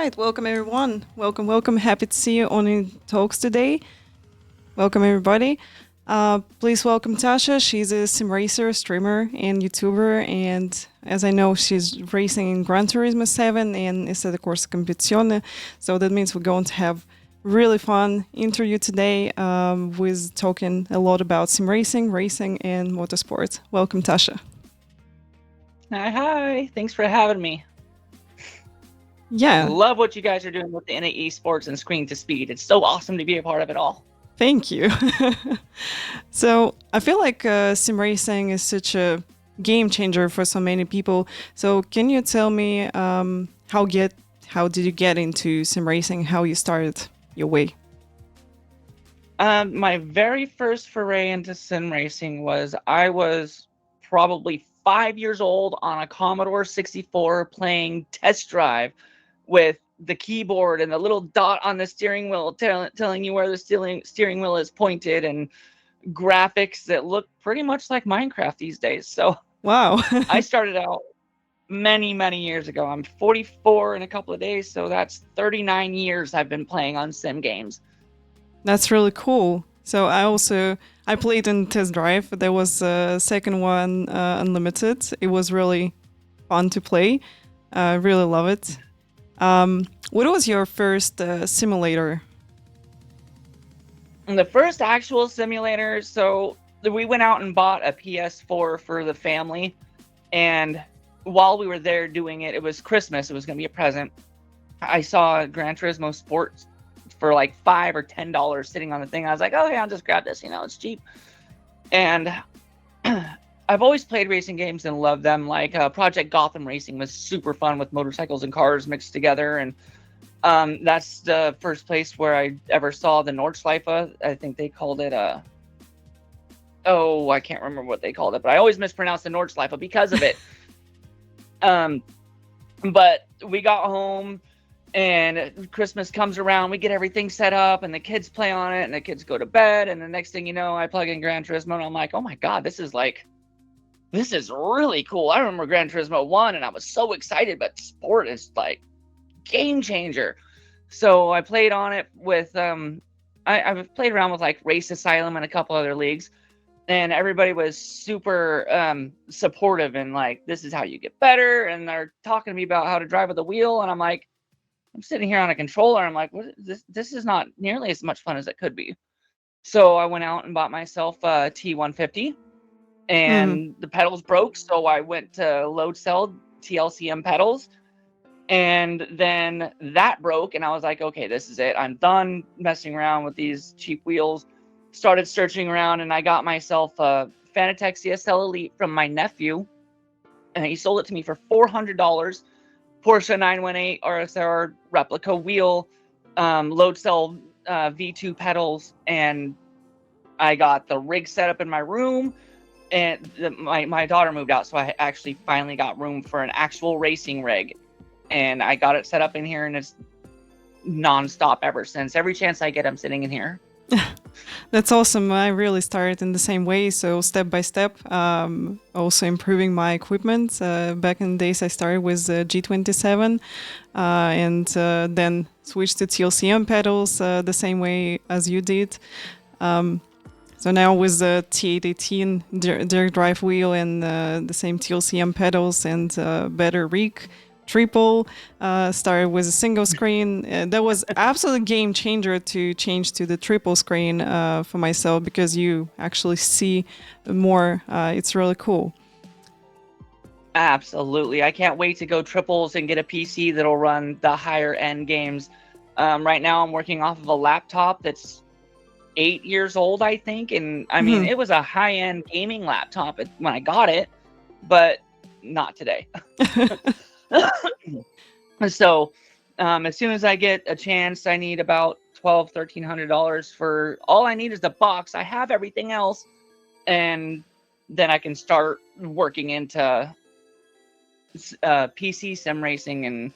right, welcome everyone. Welcome. Happy to see you on INIT Talks today. Welcome everybody. Please welcome Tasha. She's a sim racer, streamer, and YouTuber. And as I know, she's racing in Gran Turismo 7 and Assetto Corsa Competizione. So that means we're going to have really fun interview today with talking a lot about sim racing, and motorsports. Welcome, Tasha. Hi. Thanks for having me. Yeah. Love what you guys are doing with the INIT Esports and Screen to Speed. It's so awesome to be a part of it all. Thank you. So I feel like sim racing is such a game changer for so many people. So can you tell me how did you get into sim racing? How you started your way? My very first foray into sim racing was I was probably 5 years old on a Commodore 64 playing Test Drive with the keyboard and the little dot on the steering wheel telling you where the steering wheel is pointed, and graphics that look pretty much like Minecraft these days. So Wow. I started out many years ago. I'm 44 in a couple of days, so that's 39 years I've been playing on sim games. That's really cool. So I played in Test Drive. There was a second one, Unlimited. It was really fun to play. I really love it. What was your first simulator? And the first actual simulator, so we went out and bought a PS4 for the family, and while we were there doing it, it was Christmas, it was going to be a present. I saw Gran Turismo Sport for like $5 or $10 sitting on the thing. I was like, oh yeah, I'll just grab this, it's cheap. And I've always played racing games and loved them. Like Project Gotham Racing was super fun with motorcycles and cars mixed together, and that's the first place where I ever saw the Nordschleife. I think they called it I can't remember what they called it, but I always mispronounce the Nordschleife because of it. But we got home and Christmas comes around, we get everything set up and the kids play on it and the kids go to bed, and the next thing you know, I plug in Gran Turismo and I'm like, oh my God, this is really cool. I remember Gran Turismo 1 and I was so excited, but sport is like game changer. So I played on it with I've played around with like Race Asylum and a couple other leagues, and everybody was super supportive and like, this is how you get better, and they're talking to me about how to drive with a wheel, and I'm like, I'm sitting here on a controller, I'm like, what is this is not nearly as much fun as it could be. So I went out and bought myself a T150, and the pedals broke, so I went to load cell TLCM pedals, and then that broke, and I was like, okay, this is it. I'm done messing around with these cheap wheels. Started searching around, and I got myself a Fanatec CSL Elite from my nephew, and he sold it to me for $400. Porsche 918 RSR replica wheel, load cell V2 pedals, and I got the rig set up in my room. And my daughter moved out, so I actually finally got room for an actual racing rig, and I got it set up in here, and it's nonstop ever since. Every chance I get, I'm sitting in here. That's awesome. I really started in the same way, so step by step, also improving my equipment. Back in the days, I started with G27 and then switched to TLCM pedals the same way as you did. So now with the T818 direct drive wheel and the same TLCM pedals and better rig, triple, started with a single screen. That was absolute game changer to change to the triple screen for myself, because you actually see more. It's really cool. Absolutely. I can't wait to go triples and get a PC that'll run the higher end games. Right now I'm working off of a laptop that's 8 years old, I think. And I mean, it was a high end gaming laptop when I got it, but not today. So as soon as I get a chance, I need about $1,200-$1,300 for all I need is the box. I have everything else, and then I can start working into PC sim racing and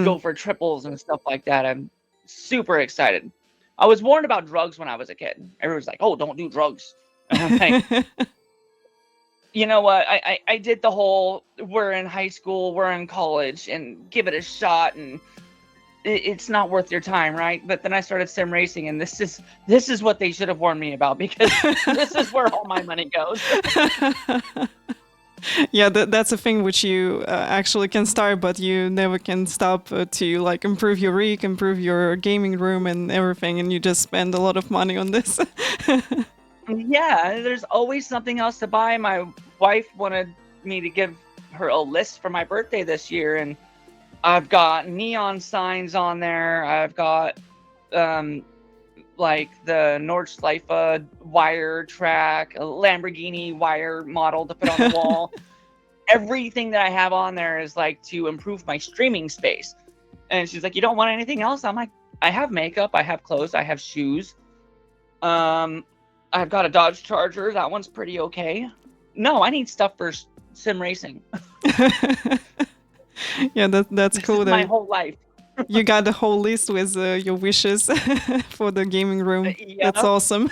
go for triples and stuff like that. I'm super excited. I was warned about drugs when I was a kid. Everyone's like, oh, don't do drugs. And I'm like, you know what? I did the whole, we're in high school, we're in college, and give it a shot. And it's not worth your time, right? But then I started sim racing, and this is what they should have warned me about, because this is where all my money goes. Yeah, that's a thing which you actually can start, but you never can stop to like improve your rig, improve your gaming room and everything, and you just spend a lot of money on this. Yeah, there's always something else to buy. My wife wanted me to give her a list for my birthday this year, and I've got neon signs on there. I've got like the Nordschleife wire track, a Lamborghini wire model to put on the wall. Everything that I have on there is like to improve my streaming space. And she's like, "You don't want anything else?" I'm like, "I have makeup, I have clothes, I have shoes. I've got a Dodge Charger. That one's pretty okay. No, I need stuff for sim racing." Yeah, that's This cool. is my whole life. You got the whole list with your wishes for the gaming room. Yeah. That's awesome.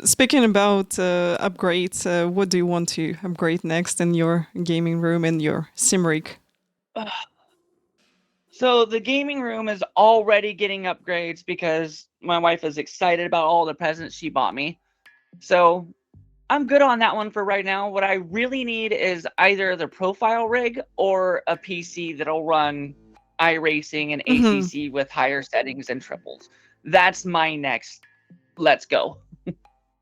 Speaking about upgrades, what do you want to upgrade next in your gaming room and your sim rig? So the gaming room is already getting upgrades because my wife is excited about all the presents she bought me. So I'm good on that one for right now. What I really need is either the profile rig or a PC that'll run iRacing and ACC with higher settings and triples. That's my next. Let's go.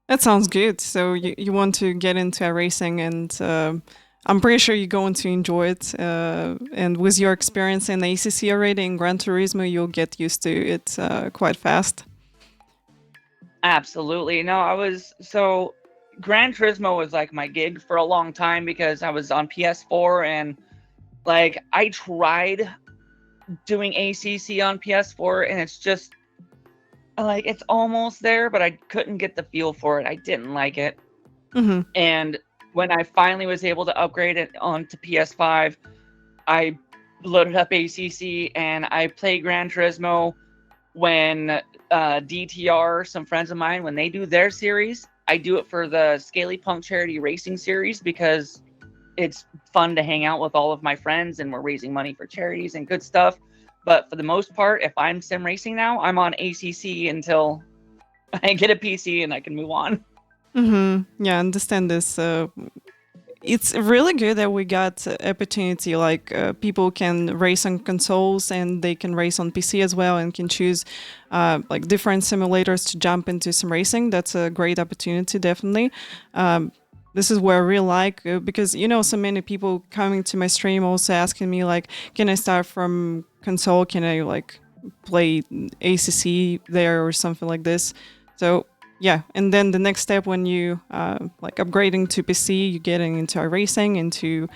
That sounds good. So you want to get into racing, and I'm pretty sure you're going to enjoy it. And with your experience in ACC already in Gran Turismo, you'll get used to it quite fast. Absolutely. No, Gran Turismo was like my gig for a long time because I was on PS4, and like I tried doing ACC on PS4, and it's just like it's almost there, but I couldn't get the feel for it. I didn't like it. And when I finally was able to upgrade it onto PS5, I loaded up ACC and I play Gran Turismo when DTR, some friends of mine, when they do their series. I do it for the Scaly Punk Charity Racing Series because it's fun to hang out with all of my friends, and we're raising money for charities and good stuff. But for the most part, if I'm sim racing now, I'm on ACC until I get a PC and I can move on. Yeah, I understand this. It's really good that we got opportunity, like people can race on consoles and they can race on PC as well, and can choose like different simulators to jump into some racing. That's a great opportunity, definitely. This is where I really like, because so many people coming to my stream also asking me like, can I start from console? Can I like play ACC there or something like this? So yeah, and then the next step when you like upgrading to PC, you're getting into racing, into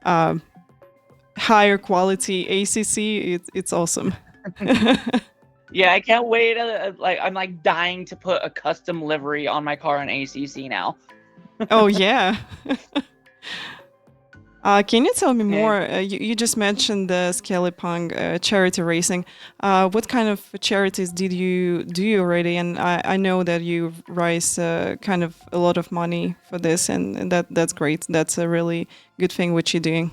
higher quality ACC. It's awesome. Yeah, I can't wait. I'm like dying to put a custom livery on my car on ACC now. Oh yeah. Can you tell me more? You just mentioned the Scaly Punk charity racing. What kind of charities did you do already? And I know that you raise kind of a lot of money for this, and that's great. That's a really good thing what you're doing.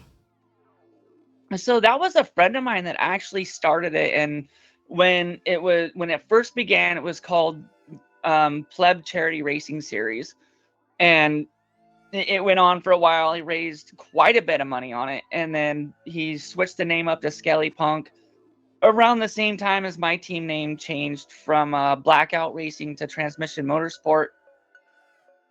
So that was a friend of mine that actually started it, and when it first began, it was called Pleb Charity Racing Series, and it went on for a while. He raised quite a bit of money on it, and then he switched the name up to Scaly Punk around the same time as my team name changed from Blackout Racing to Transmission Motorsport.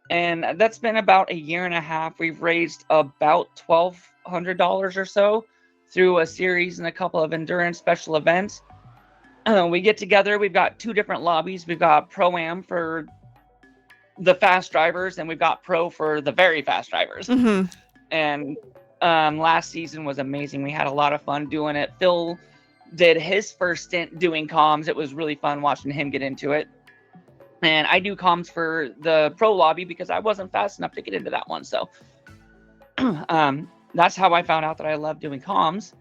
And that's been about a year and a half. We've raised about $1,200 or so through a series and a couple of endurance special events. We get together. We've got two different lobbies. We've got Pro-Am for the fast drivers, and we've got Pro for the very fast drivers. And last season was amazing. We had a lot of fun doing it. Phil did his first stint doing comms. It was really fun watching him get into it. And I do comms for the Pro lobby because I wasn't fast enough to get into that one. So that's how I found out that I love doing comms.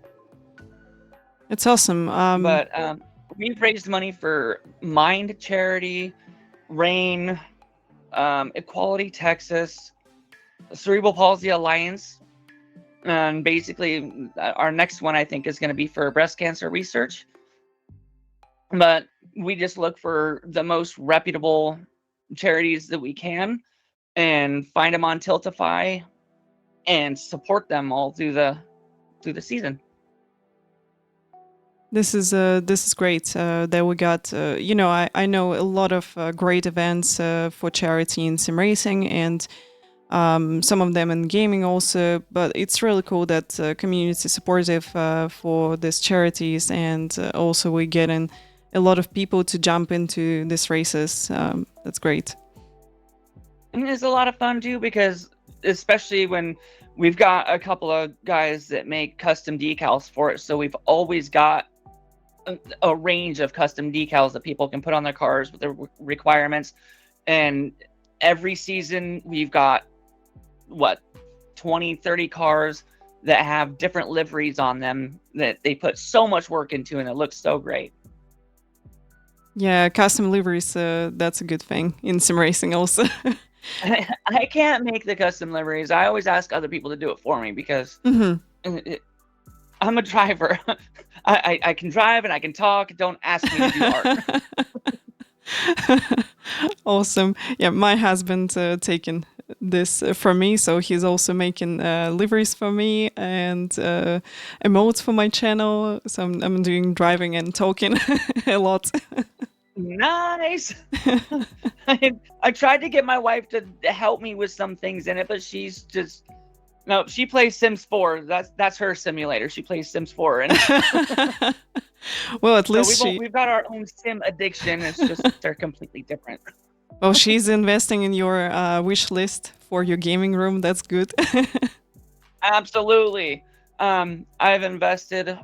It's awesome. But we've raised money for Mind Charity, RAIN, Equality Texas, Cerebral Palsy Alliance, And basically, our next one I think is going to be for breast cancer research. But we just look for the most reputable charities that we can and find them on Tiltify and support them all through the season. This is great that we got. I know a lot of great events for charity in sim racing, and some of them in gaming also. But it's really cool that community is supportive for these charities, and also we get in a lot of people to jump into these races. That's great. And it's a lot of fun too, because especially when we've got a couple of guys that make custom decals for it, so we've always got a range of custom decals that people can put on their cars with their requirements. And every season we've got 20, 30 cars that have different liveries on them that they put so much work into, and it looks so great. Yeah, custom liveries, that's a good thing in sim racing also. I can't make the custom liveries. I always ask other people to do it for me because I'm a driver. I can drive and I can talk. Don't ask me to do art. Awesome. Yeah, my husband taken this from me, so he's also making liveries for me and emotes for my channel. So I'm doing driving and talking a lot. Nice. I tried to get my wife to help me with some things in it, but she's just no. She plays Sims 4. That's her simulator. She plays Sims 4, and well, at least we've got our own sim addiction. It's just they're completely different. Well, she's investing in your wish list for your gaming room. That's good. Absolutely. I've invested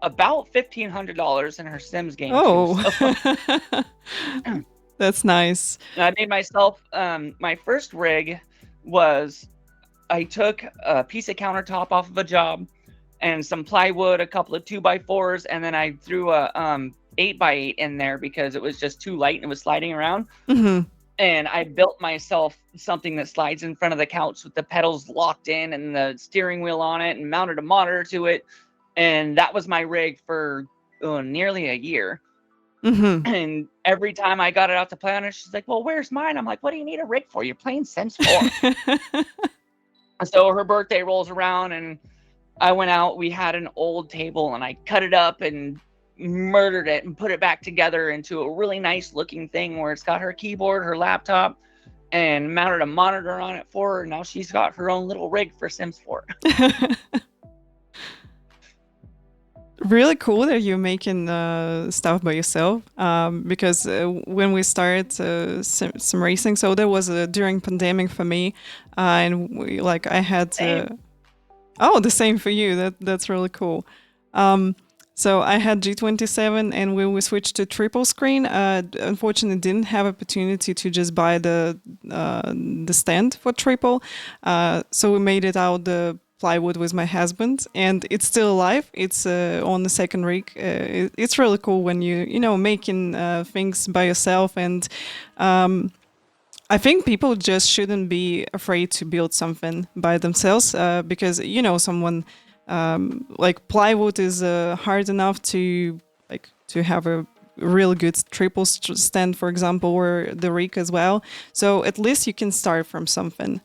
about $1,500 in her Sims game. Oh, so. That's nice. I made myself my first rig was I took a piece of countertop off of a job and some plywood, a couple of 2x4s, and then I threw a 8x8 in there because it was just too light and it was sliding around. And I built myself something that slides in front of the couch with the pedals locked in and the steering wheel on it, and mounted a monitor to it. And that was my rig for nearly a year. And every time I got it out to play on it, she's like, well, where's mine? I'm like, what do you need a rig for? You're playing Sims 4. So her birthday rolls around and I went out. We had an old table and I cut it up and murdered it and put it back together into a really nice looking thing where it's got her keyboard, her laptop, and mounted a monitor on it for her. Now she's got her own little rig for Sims 4. Really cool that you're making stuff by yourself, because when we started sim racing, so that was during pandemic for me, and I had the same for you. That's really cool. So I had G27, and when we switched to triple screen, unfortunately didn't have opportunity to just buy the stand for triple, so we made it out the plywood with my husband, and it's still alive. It's on the second rig. It's really cool when you making things by yourself, and I think people just shouldn't be afraid to build something by themselves, because someone like plywood is hard enough to have a really good triple stand, for example, or the rig as well. So at least you can start from something.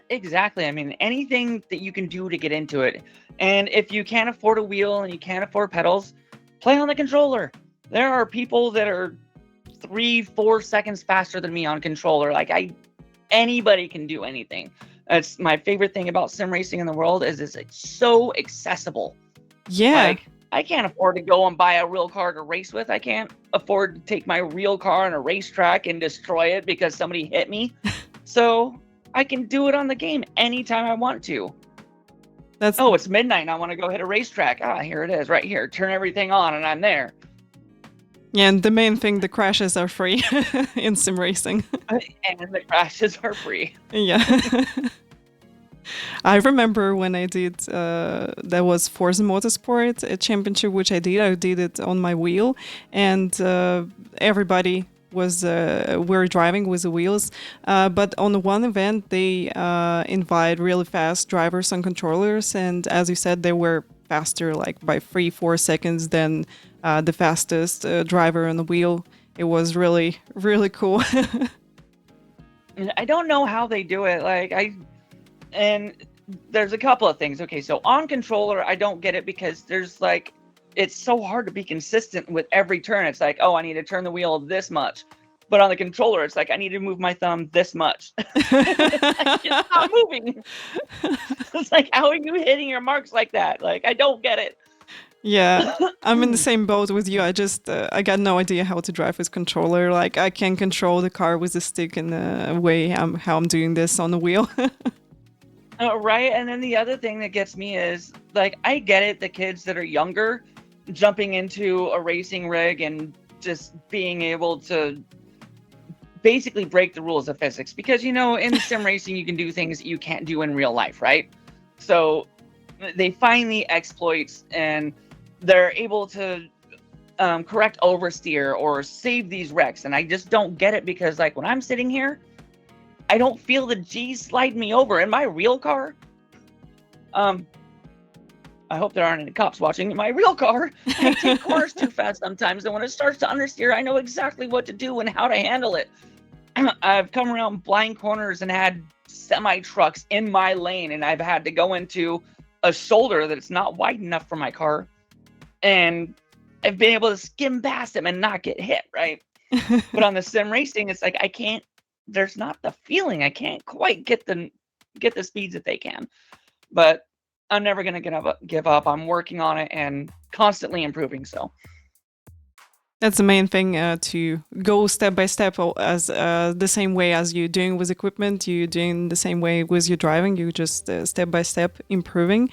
Exactly. I mean, anything that you can do to get into it. And if you can't afford a wheel and you can't afford pedals, play on the controller. There are people that are 3-4 seconds faster than me on controller. Anybody can do anything. That's my favorite thing about sim racing in the world is it's so accessible. Yeah. I can't afford to go and buy a real car to race with. I can't afford to take my real car on a racetrack and destroy it because somebody hit me. So I can do it on the game anytime I want to. It's midnight and I want to go hit a racetrack. Here it is right here. Turn everything on and I'm there. Yeah, and the main thing, the crashes are free in sim racing. And the crashes are free. Yeah. I remember when I did, that was Forza Motorsport, a championship, which I did it on my wheel, and everybody was were driving with the wheels. But on the one event, they invite really fast drivers on controllers, and as you said, they were faster, like by 3-4 seconds than the fastest driver on the wheel. It was really, really cool. I don't know how they do it. And there's a couple of things. Okay, so on controller, I don't get it because it's so hard to be consistent with every turn. It's like, oh, I need to turn the wheel this much. But on the controller, it's like, I need to move my thumb this much. It's not moving. It's like, how are you hitting your marks like that? Like, I don't get it. Yeah, I'm in the same boat with you. I got no idea how to drive with controller. Like, I can control the car with the stick in the way how I'm doing this on the wheel. Right. And then the other thing that gets me is, like, I get it, the kids that are younger jumping into a racing rig and just being able to basically break the rules of physics, because in sim racing you can do things that you can't do in real life, right? So they find the exploits and they're able to correct oversteer or save these wrecks, and I just don't get it, because like when I'm sitting here, I don't feel the G slide me over in my real car. I hope there aren't any cops watching. In my real car, I take corners too fast sometimes, and when it starts to understeer, I know exactly what to do and how to handle it. I've come around blind corners and had semi trucks in my lane, and I've had to go into a shoulder that's not wide enough for my car, and I've been able to skim past them and not get hit, right? But on the sim racing, it's like I can't. There's not the feeling. I can't quite get the speeds that they can. But I'm never gonna give up. I'm working on it and constantly improving. So That's the main thing, to go step by step, as the same way as you're doing with equipment, you're doing the same way with your driving. You just step by step improving.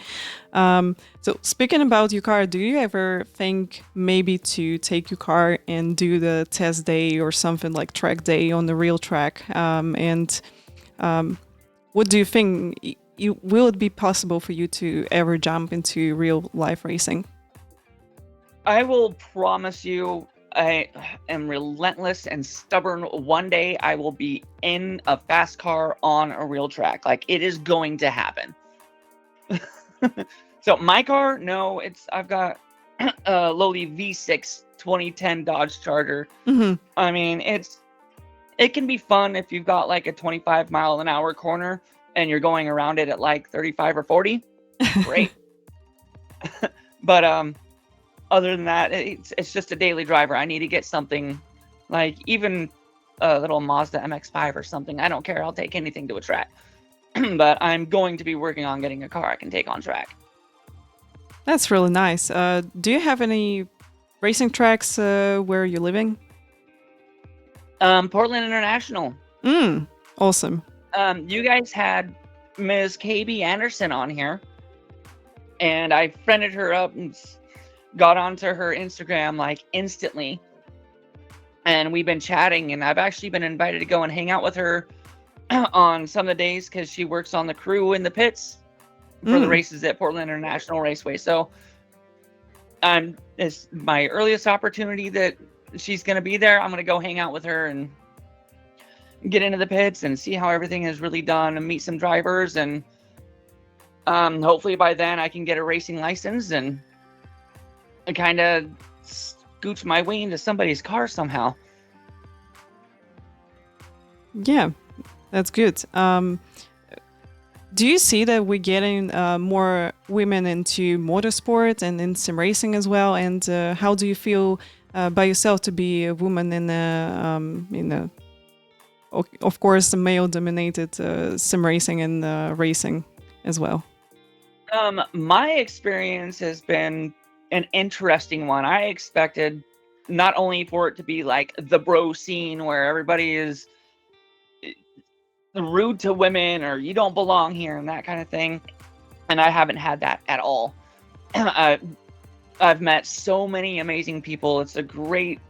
So speaking about your car, do you ever think maybe to take your car and do the test day or something like track day on the real track? What do you think? Will it be possible for you to ever jump into real life racing? I will promise you, I am relentless and stubborn. One day I will be in a fast car on a real track. Like, it is going to happen. So my car, no, I've got a lowly V6 2010 Dodge Charger. Mm-hmm. I mean, it can be fun if you've got like a 25-mile-an-hour corner and you're going around it at like 35 or 40. Great. But other than that, it's just a daily driver. I need to get something like even a little Mazda MX-5 or something. I don't care. I'll take anything to a track. But I'm going to be working on getting a car I can take on track. That's really nice. Do you have any racing tracks where you're living? Portland International. Awesome. You guys had Ms. KB Anderson on here, and I friended her up and got onto her Instagram like instantly, and we've been chatting, and I've actually been invited to go and hang out with her on some of the days because she works on the crew in the pits for the races at Portland International Raceway. So it's my earliest opportunity that she's going to be there. I'm going to go hang out with her and get into the pits and see how everything is really done and meet some drivers, and hopefully by then I can get a racing license and kind of scooch my way into somebody's car somehow. Yeah, that's good. Do you see that we're getting more women into motorsport and in sim racing as well? And how do you feel by yourself to be a woman in a of course, the male-dominated sim racing and racing as well? My experience has been an interesting one. I expected not only for it to be like the bro scene where everybody is rude to women or you don't belong here and that kind of thing, and I haven't had that at all. I've met so many amazing people. It's a great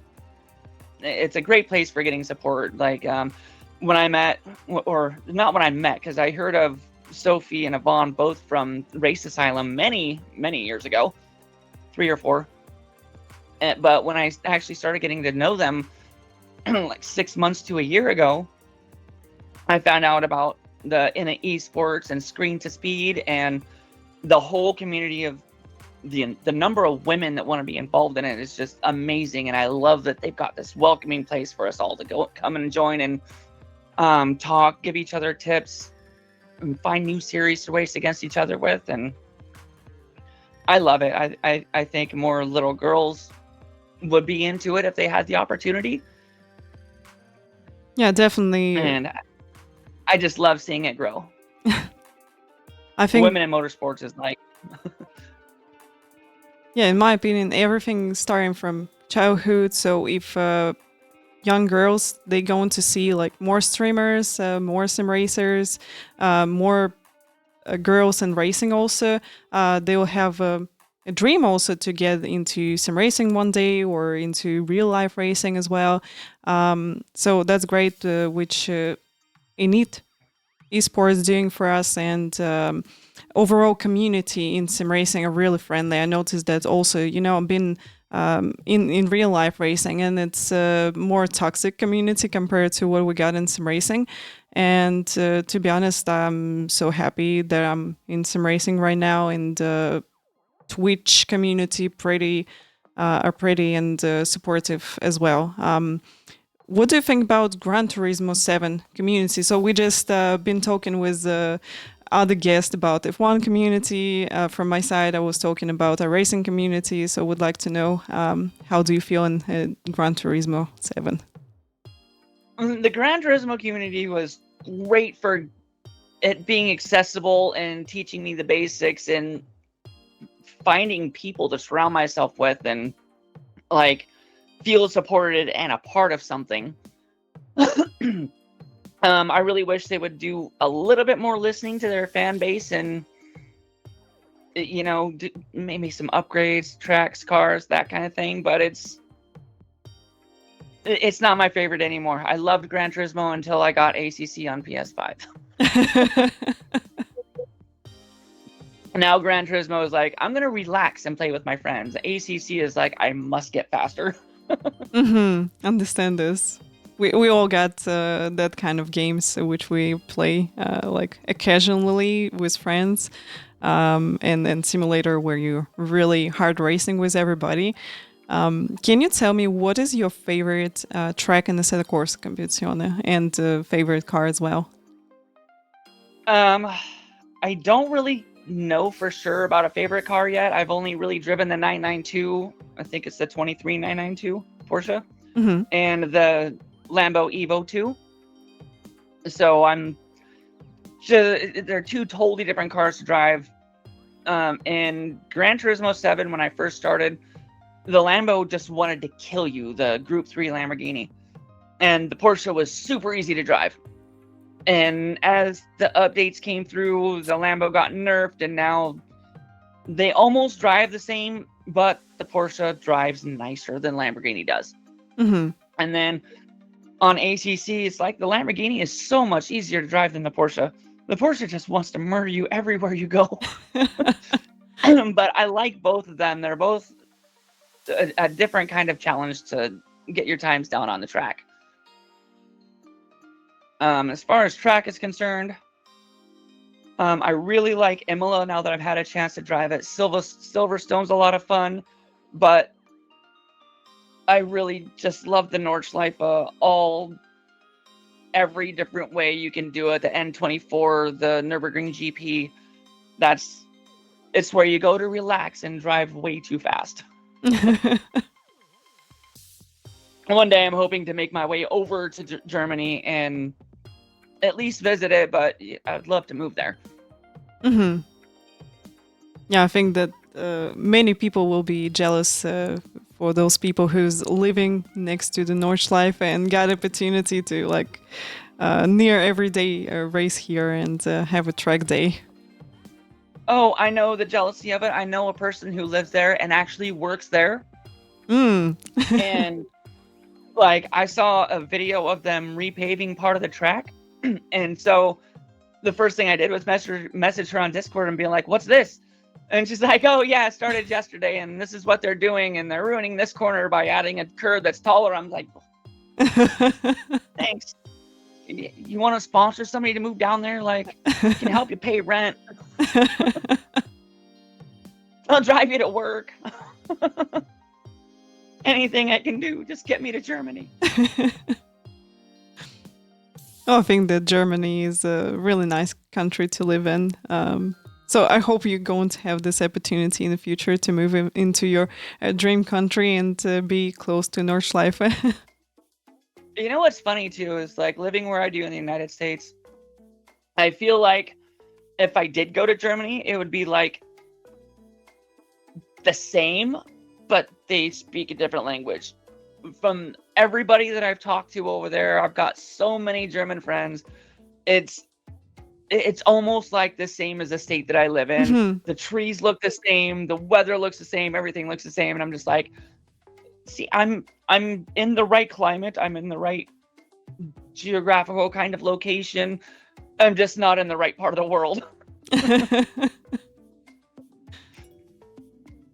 place for getting support. Like when I met, or not when I met, because I heard of Sophie and Yvonne both from Race Asylum many years ago, 3 or 4. But when I actually started getting to know them, like 6 months to a year ago, I found out about the INIT esports and screen to speed and the whole community of the number of women that want to be involved in it is just amazing. And I love that they've got this welcoming place for us all to come and join and talk, give each other tips, and find new series to race against each other with. And I love it. I think more little girls would be into it if they had the opportunity. Yeah, definitely. And I just love seeing it grow. I think women in motorsports is like yeah, in my opinion, everything starting from childhood. So if young girls, they going to see like more streamers, more sim racers, more girls in racing also, they will have a dream also to get into sim racing one day or into real life racing as well. So that's great, which INIT esports doing for us, and overall community in sim racing are really friendly. I noticed that also, I've been in real life racing, and it's a more toxic community compared to what we got in sim racing. And to be honest, I'm so happy that I'm in sim racing right now, and Twitch community are pretty and supportive as well. What do you think about Gran Turismo 7 community? So we just been talking with other guests about F1 community. From my side, I was talking about a racing community. So would like to know, how do you feel in Gran Turismo 7? The Gran Turismo community was great for it being accessible and teaching me the basics and finding people to surround myself with and like feel supported and a part of something. I really wish they would do a little bit more listening to their fan base and, maybe some upgrades, tracks, cars, that kind of thing. But it's not my favorite anymore. I loved Gran Turismo until I got ACC on PS5. Now Gran Turismo is like, I'm going to relax and play with my friends. ACC is like, I must get faster. Understand this. We all got that kind of games which we play like occasionally with friends, and then simulator where you're really hard racing with everybody. Can you tell me what is your favorite track in the Assetto Corsa Competizione and favorite car as well? I don't really know for sure about a favorite car yet. I've only really driven the 992. I think it's the 23 992 Porsche, and the Lambo Evo 2. So they're two totally different cars to drive. In Gran Turismo 7, when I first started, the Lambo just wanted to kill you, the Group 3 Lamborghini. And the Porsche was super easy to drive. And as the updates came through, the Lambo got nerfed, and now they almost drive the same, but the Porsche drives nicer than Lamborghini does. And then on ACC, it's like the Lamborghini is so much easier to drive than the Porsche. The Porsche just wants to murder you everywhere you go. But I like both of them. They're both a different kind of challenge to get your times down on the track. As far as track is concerned, I really like Imola now that I've had a chance to drive it. Silverstone's a lot of fun, but I really just love the Nordschleife, every different way you can do it. The N24, the Nürburgring GP, it's where you go to relax and drive way too fast. One day I'm hoping to make my way over to Germany and at least visit it, but I'd love to move there. Yeah, I think that many people will be jealous for those people who's living next to the Nordschleife and got opportunity to near every day race here and have a track day. Oh, I know the jealousy of it. I know a person who lives there and actually works there. And I saw a video of them repaving part of the track. And so the first thing I did was message her on Discord and be like, what's this? And she's like, oh yeah, it started yesterday and this is what they're doing. And they're ruining this corner by adding a curb that's taller. I'm like, Thanks. You want to sponsor somebody to move down there? Like, can help you pay rent. I'll drive you to work. Anything I can do, just get me to Germany. I think that Germany is a really nice country to live in. So I hope you're going to have this opportunity in the future to move into your dream country and be close to Nordschleife. You know what's funny too is like living where I do in the United States, I feel like if I did go to Germany, it would be like the same, but they speak a different language. From everybody that I've talked to over there, I've got so many German friends. It's almost like the same as the state that I live in. Mhm. The trees look the same, the weather looks the same, everything looks the same, and I'm just like, see, I'm in the right climate, I'm in the right geographical kind of location. I'm just not in the right part of the world.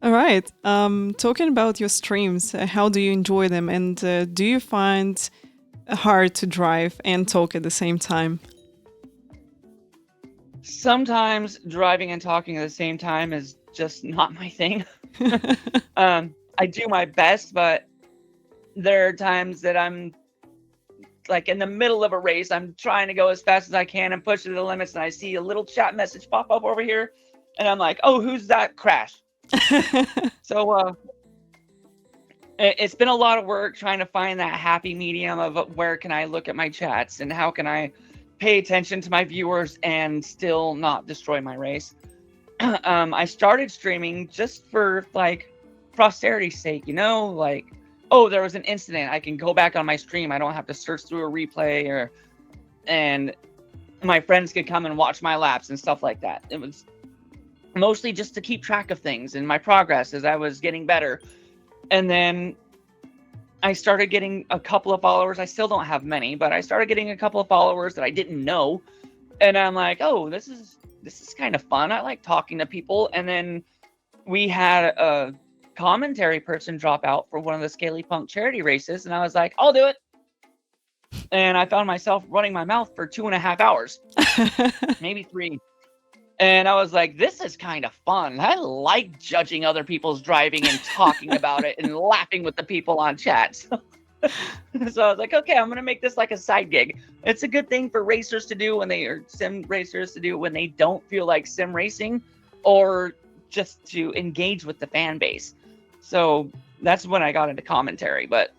All right. Talking about your streams, how do you enjoy them? And do you find hard to drive and talk at the same time? Sometimes driving and talking at the same time is just not my thing. I do my best, but there are times that I'm like in the middle of a race, I'm trying to go as fast as I can and push to the limits, and I see a little chat message pop up over here, and I'm like, oh, who's that? Crash. So it's been a lot of work trying to find that happy medium of where can I look at my chats and how can I pay attention to my viewers and still not destroy my race. I started streaming just for like posterity's sake, like, oh, there was an incident, I can go back on my stream, I don't have to search through a replay, and my friends could come and watch my laps and stuff like that. It was mostly just to keep track of things and my progress as I was getting better. And then I started getting a couple of followers. I still don't have many, but I started getting a couple of followers that I didn't know. And I'm like, oh, this is kind of fun. I like talking to people. And then we had a commentary person drop out for one of the Scaly Punk charity races. And I was like, I'll do it. And I found myself running my mouth for 2.5 hours, maybe 3. And I was like, this is kind of fun. I like judging other people's driving and talking about it and laughing with the people on chat. So I was like, okay, I'm going to make this like a side gig. It's a good thing for racers to do sim racers to do when they don't feel like sim racing, or just to engage with the fan base. So that's when I got into commentary, but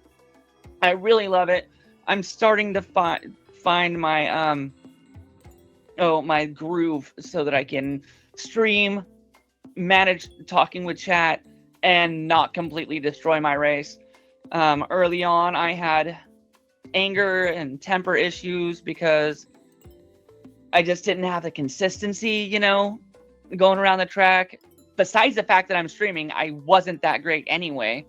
I really love it. I'm starting to find my my groove so that I can stream, manage talking with chat, and not completely destroy my race. Early on, I had anger and temper issues because I just didn't have the consistency, going around the track. Besides the fact that I'm streaming, I wasn't that great anyway.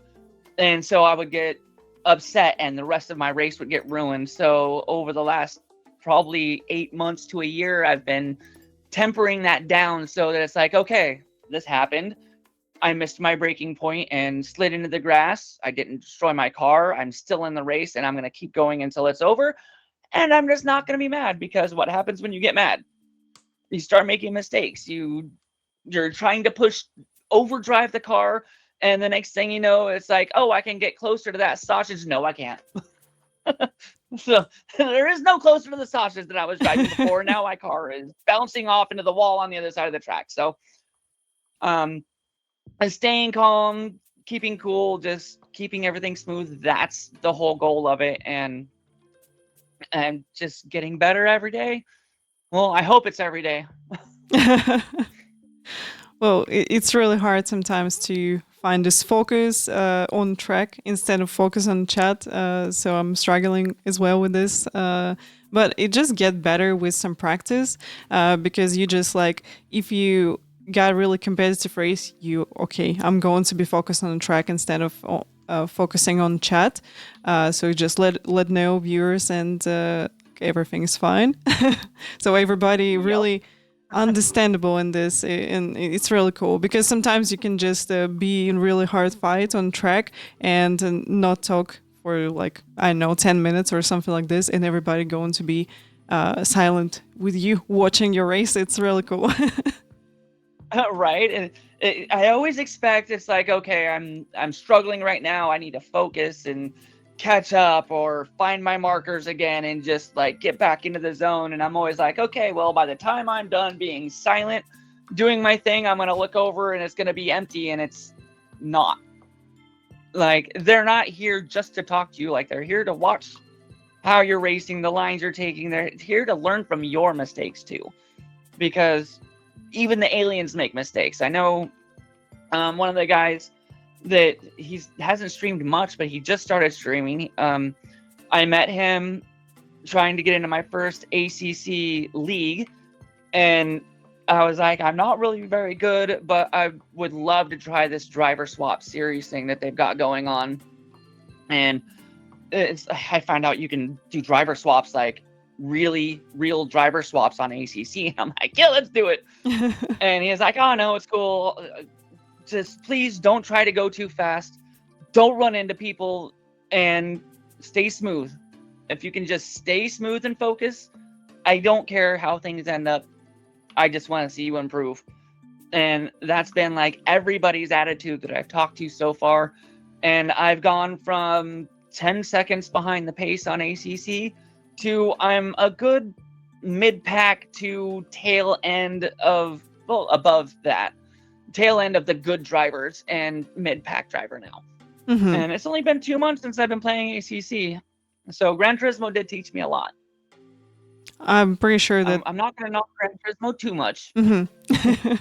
And so I would get upset and the rest of my race would get ruined. So over the last probably 8 months to a year, I've been tempering that down so that it's like, okay, this happened. I missed my braking point and slid into the grass. I didn't destroy my car. I'm still in the race and I'm going to keep going until it's over. And I'm just not going to be mad, because what happens when you get mad? You start making mistakes. You're trying to overdrive the car. And the next thing you know, it's like, oh, I can get closer to that sausage. No, I can't. So there is no closer to the sausage that I was driving before. Now my car is bouncing off into the wall on the other side of the track. So and staying calm, keeping cool, just keeping everything smooth. That's the whole goal of it. And just getting better every day. Well, I hope it's every day. Well, it's really hard sometimes to find this focus on track instead of focus on chat. So I'm struggling as well with this. But it just gets better with some practice, because you just like, if you got a really competitive race, I'm going to be focused on the track instead of focusing on chat. So just let know viewers and everything is fine. So everybody really understandable in this, and it's really cool, because sometimes you can just be in really hard fight on track and not talk for like, I don't know, 10 minutes or something like this, and everybody going to be silent with you watching your race. It's really cool. Right. And I always expect it's like, okay, I'm struggling right now. I need to focus and catch up or find my markers again and just like get back into the zone. And I'm always like, okay, well, by the time I'm done being silent, doing my thing, I'm going to look over and it's going to be empty, and it's not. Like, they're not here just to talk to you. Like, they're here to watch how you're racing, the lines you're taking. They're here to learn from your mistakes too, because even the aliens make mistakes. I know one of the guys that he hasn't streamed much, but he just started streaming. I met him trying to get into my first ACC league, and I was like, I'm not really very good, but I would love to try this driver swap series thing that they've got going on. And I found out you can do driver swaps, like really real driver swaps on ACC. And I'm like, yeah, let's do it. And he's like, oh no, it's cool. Just please don't try to go too fast. Don't run into people, and stay smooth. If you can just stay smooth and focus, I don't care how things end up. I just want to see you improve. And that's been like everybody's attitude that I've talked to so far. And I've gone from 10 seconds behind the pace on ACC to I'm a good mid-pack to tail end of, well, above that. Tail end of the good drivers and mid-pack driver now. Mm-hmm. And it's only been 2 months since I've been playing ACC. So Gran Turismo did teach me a lot. I'm pretty sure that I'm not going to knock Gran Turismo too much. Mm-hmm.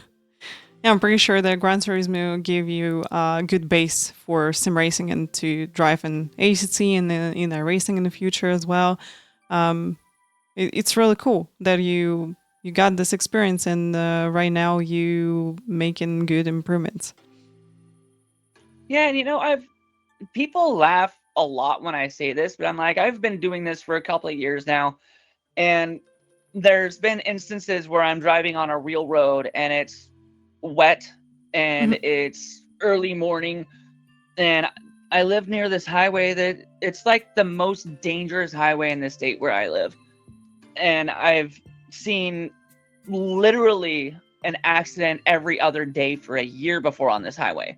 Yeah, I'm pretty sure that Gran Turismo gave you a good base for sim racing and to drive in ACC and in racing in the future as well. It's really cool that you got this experience, and right now you making good improvements. Yeah, and people laugh a lot when I say this, but I'm like, I've been doing this for a couple of years now, and there's been instances where I'm driving on a real road and it's wet and it's early morning, and I live near this highway that it's like the most dangerous highway in the state where I live. And I've seen literally an accident every other day for a year before on this highway.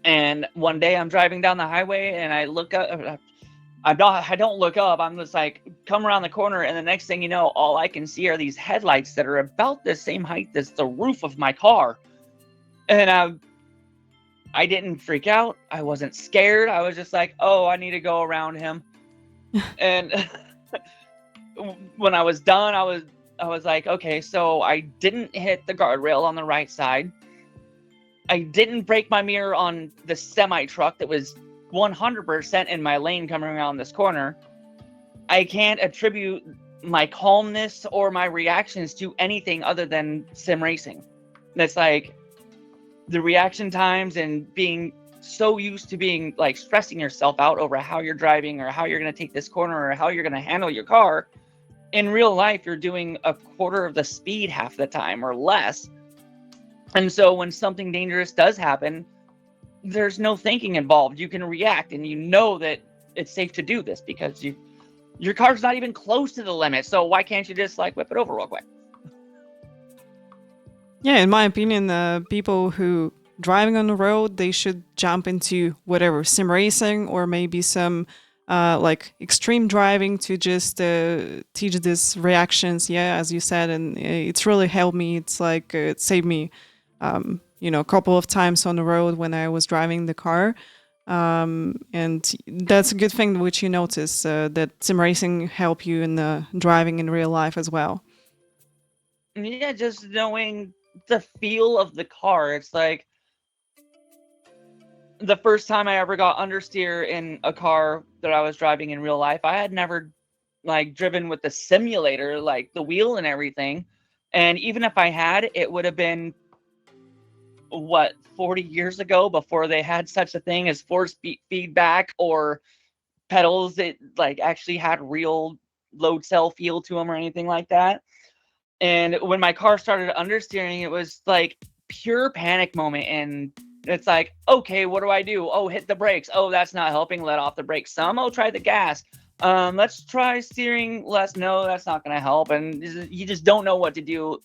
And one day I'm driving down the highway and I look up. I don't look up. I'm just like, come around the corner, and the next thing you know, all I can see are these headlights that are about the same height as the roof of my car. And I didn't freak out. I wasn't scared. I was just like, oh, I need to go around him. And when I was done, I was like, okay, so I didn't hit the guardrail on the right side. I didn't break my mirror on the semi truck that was 100% in my lane coming around this corner. I can't attribute my calmness or my reactions to anything other than sim racing. That's like the reaction times and being so used to being like stressing yourself out over how you're driving or how you're going to take this corner or how you're going to handle your car. In real life, you're doing a quarter of the speed half the time or less. And so when something dangerous does happen, there's no thinking involved. You can react, and you know that it's safe to do this because your car's not even close to the limit. So why can't you just like whip it over real quick? Yeah, in my opinion, people who driving on the road, they should jump into whatever, sim racing or maybe some like extreme driving to just teach these reactions. Yeah, as you said, and it's really helped me. It's like it saved me, a couple of times on the road when I was driving the car. And that's a good thing which you notice that sim racing help you in the driving in real life as well. Yeah, just knowing the feel of the car. It's like the first time I ever got understeer in a car that I was driving in real life, I had never like driven with the simulator, like the wheel and everything. And even if I had, it would have been 40 years ago before they had such a thing as force feedback or pedals that like actually had real load cell feel to them or anything like that. And when my car started understeering, it was like pure panic moment. And It's like, okay, what do I do? Oh, hit the brakes. Oh, that's not helping. Let off the brakes some. Oh, try the gas. Let's try steering less. No, that's not going to help. And you just don't know what to do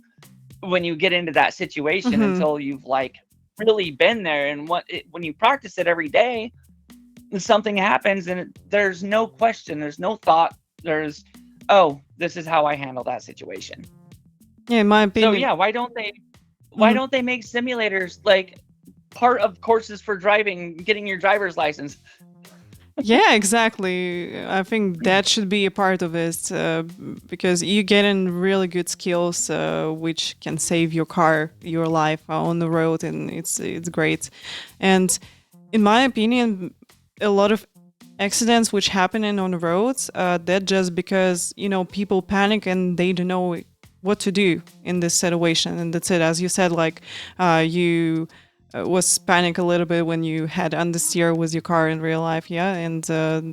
when you get into that situation until you've like really been there. And when you practice it every day, something happens and there's no question, there's no thought, there's, oh, this is how I handle that situation. Yeah, in my opinion. So yeah, why don't they make simulators like part of courses for driving, getting your driver's license? Yeah, exactly. I think that should be a part of it because you get in really good skills which can save your car, your life on the road, and it's great. And in my opinion, a lot of accidents which happen on the roads, that just because people panic and they don't know what to do in this situation, and that's it. As you said, like you was panic a little bit when you had understeer with your car in real life, yeah, and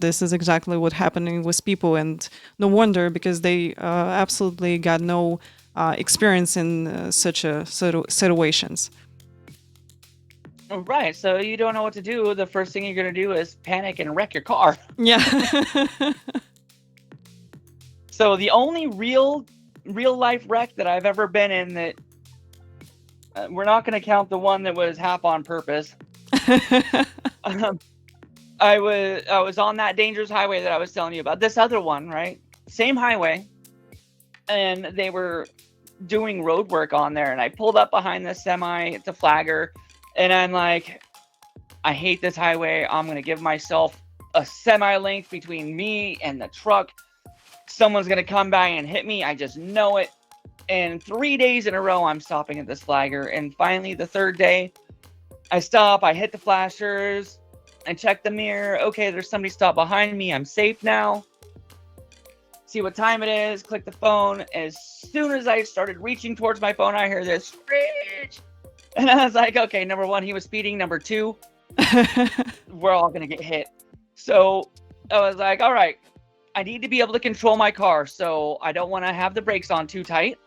this is exactly what happening with people, and no wonder because they absolutely got no experience in such a situations. Right, so you don't know what to do. The first thing you're going to do is panic and wreck your car. Yeah. So the only real life wreck that I've ever been in that we're not going to count the one that was half on purpose. I was on that dangerous highway that I was telling you about. This other one, right? Same highway, and they were doing road work on there, and I pulled up behind the semi. It's a flagger, and I'm like, I hate this highway. I'm gonna give myself a semi length between me and the truck. Someone's gonna come by and hit me. I just know it. And 3 days in a row, I'm stopping at this flagger. And finally, the third day, I stop. I hit the flashers. I check the mirror. Okay, there's somebody stopped behind me. I'm safe now. See what time it is. Click the phone. As soon as I started reaching towards my phone, I hear this screech. And I was like, okay, number one, he was speeding. Number two, we're all going to get hit. So I was like, all right, I need to be able to control my car. So I don't want to have the brakes on too tight.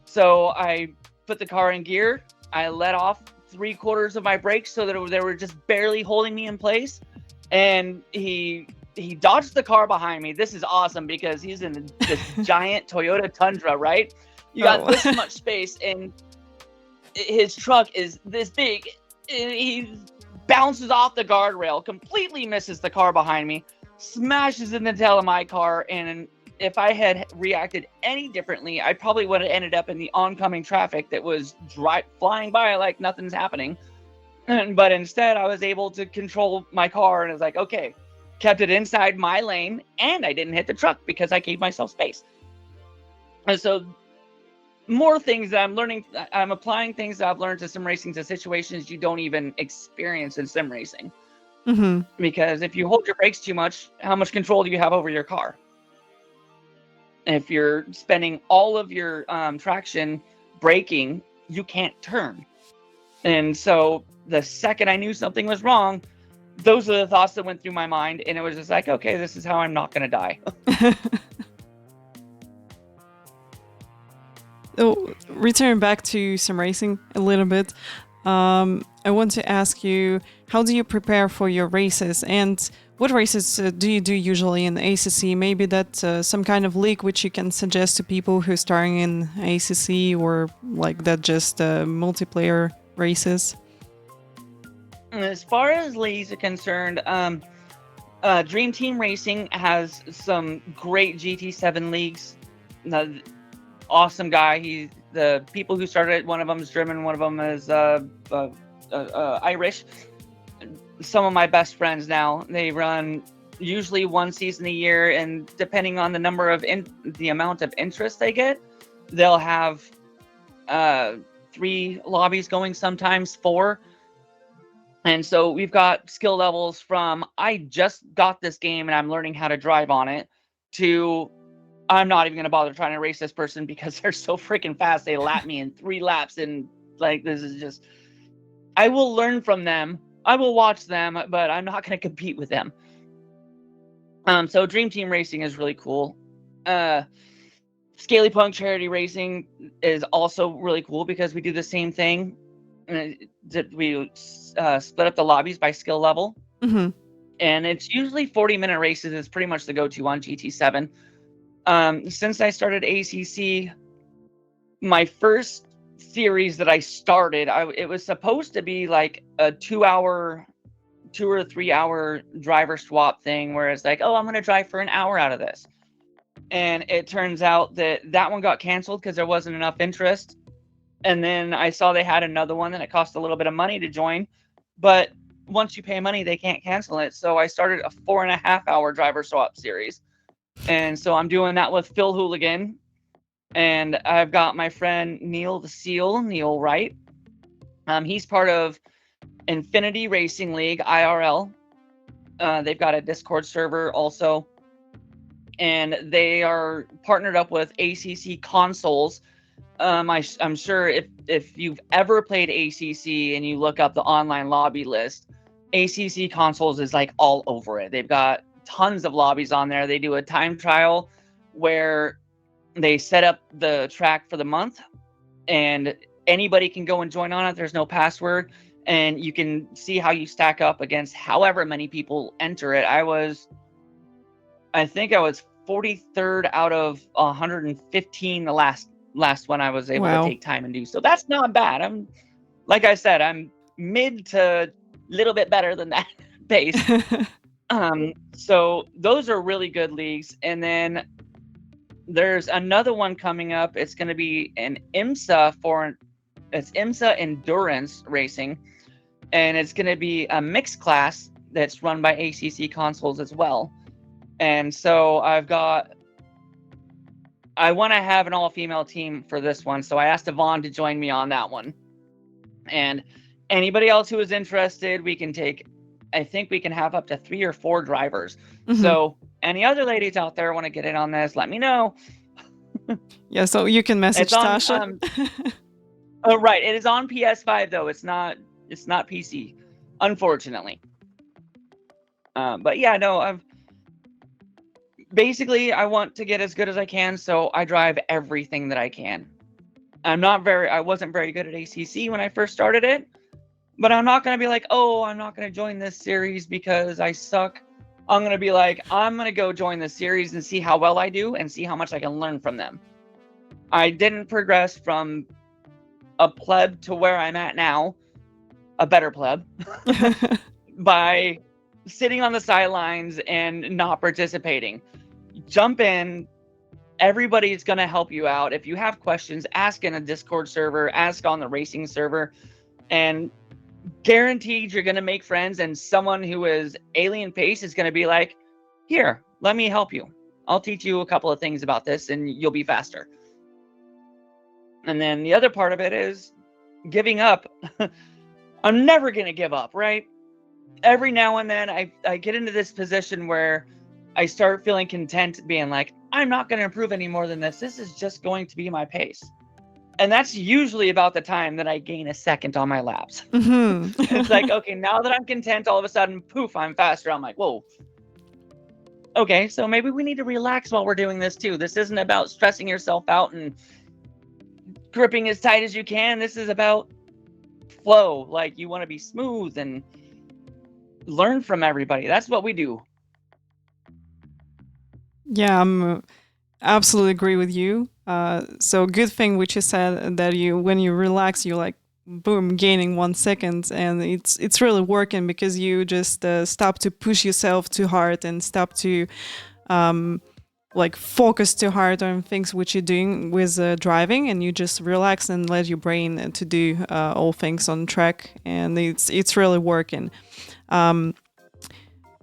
So I put the car in gear. I let off 3/4 of my brakes so that they were just barely holding me in place. And he dodged the car behind me. This is awesome because he's in this giant Toyota Tundra, right? You got this much space, and his truck is this big. And he bounces off the guardrail, completely misses the car behind me, smashes in the tail of my car, and if I had reacted any differently, I probably would have ended up in the oncoming traffic that was flying by like nothing's happening. But instead, I was able to control my car, and I was like, okay, kept it inside my lane, and I didn't hit the truck because I gave myself space. And so more things that I'm learning, I'm applying things that I've learned to sim racing to situations you don't even experience in sim racing. Because if you hold your brakes too much, how much control do you have over your car? If you're spending all of your traction braking, you can't turn. And so the second I knew something was wrong, those are the thoughts that went through my mind. And it was just like, okay, this is how I'm not going to die. So, returning back to sim racing a little bit, I want to ask you, how do you prepare for your races, and what races do you do usually in ACC? Maybe that's some kind of league which you can suggest to people who are starting in ACC, or like that just multiplayer races? As far as leagues are concerned, Dream Team Racing has some great GT7 leagues. Awesome guy. The people who started it, one of them is German, one of them is Irish. Some of my best friends now, they run usually one season a year, and depending on the number of the amount of interest they get, they'll have 3 lobbies going, sometimes 4. And so we've got skill levels from I just got this game and I'm learning how to drive on it, to I'm not even going to bother trying to race this person because they're so freaking fast. They lap me in 3 laps, and like, this is just, I will learn from them. I will watch them, but I'm not going to compete with them. So Dream Team Racing is really cool. Scaly Punk Charity Racing is also really cool because we do the same thing. we split up the lobbies by skill level. Mm-hmm. And it's usually 40-minute races is pretty much the go-to on GT7. Since I started ACC, my first series that I started, it was supposed to be like a 2 or 3 hour driver swap thing where it's like, oh, I'm going to drive for an hour out of this. And it turns out that one got canceled because there wasn't enough interest. And then I saw they had another one and it cost a little bit of money to join. But once you pay money, they can't cancel it. So I started a 4.5 hour driver swap series. And so I'm doing that with Phil Hooligan. And I've got my friend Neil the Seal, Neil Wright. He's part of Infinity Racing League, IRL. They've got a Discord server also. And they are partnered up with ACC Consoles. I'm sure if you've ever played ACC and you look up the online lobby list, ACC Consoles is like all over it. They've got tons of lobbies on there. They do a time trial where they set up the track for the month and anybody can go and join on it. There's no password and you can see how you stack up against however many people enter it. I think I was 43rd out of 115 the last one I was able to take time and do. So that's not bad. Like I said, I'm mid to little bit better than that pace. So those are really good leagues. And then there's another one coming up. It's going to be an IMSA Endurance Racing. And it's going to be a mixed class that's run by ACC Consoles as well. And so I want to have an all-female team for this one. So I asked Yvonne to join me on that one. And anybody else who is interested, I think we can have up to 3 or 4 drivers. Mm-hmm. So any other ladies out there want to get in on this, let me know. Yeah, so you can message Tasha. Oh, right. It is on PS5 though. It's not PC, unfortunately. But yeah, no, basically I want to get as good as I can, so I drive everything that I can. I wasn't very good at ACC when I first started it, but I'm not going to be like, oh, I'm not going to join this series because I suck. I'm going to be like, I'm going to go join the series and see how well I do and see how much I can learn from them. I didn't progress from a pleb to where I'm at now, a better pleb, by sitting on the sidelines and not participating. Jump in. Everybody's going to help you out. If you have questions, ask in a Discord server, ask on the racing server, and guaranteed you're going to make friends. And someone who is alien pace is going to be like, here, let me help you. I'll teach you a couple of things about this and you'll be faster. And then the other part of it is giving up. I'm never going to give up, right? Every now and then I get into this position where I start feeling content being like, I'm not going to improve any more than this. This is just going to be my pace. And that's usually about the time that I gain a second on my laps. Mm-hmm. It's like, okay, now that I'm content, all of a sudden, poof, I'm faster. I'm like, whoa. Okay, so maybe we need to relax while we're doing this too. This isn't about stressing yourself out and gripping as tight as you can. This is about flow. Like, you want to be smooth and learn from everybody. That's what we do. Yeah, I'm absolutely agree with you. So good thing which you said that when you relax, you like boom gaining 1 second, and it's really working because you just stop to push yourself too hard and stop to like focus too hard on things which you're doing with driving, and you just relax and let your brain to do all things on track, and it's really working.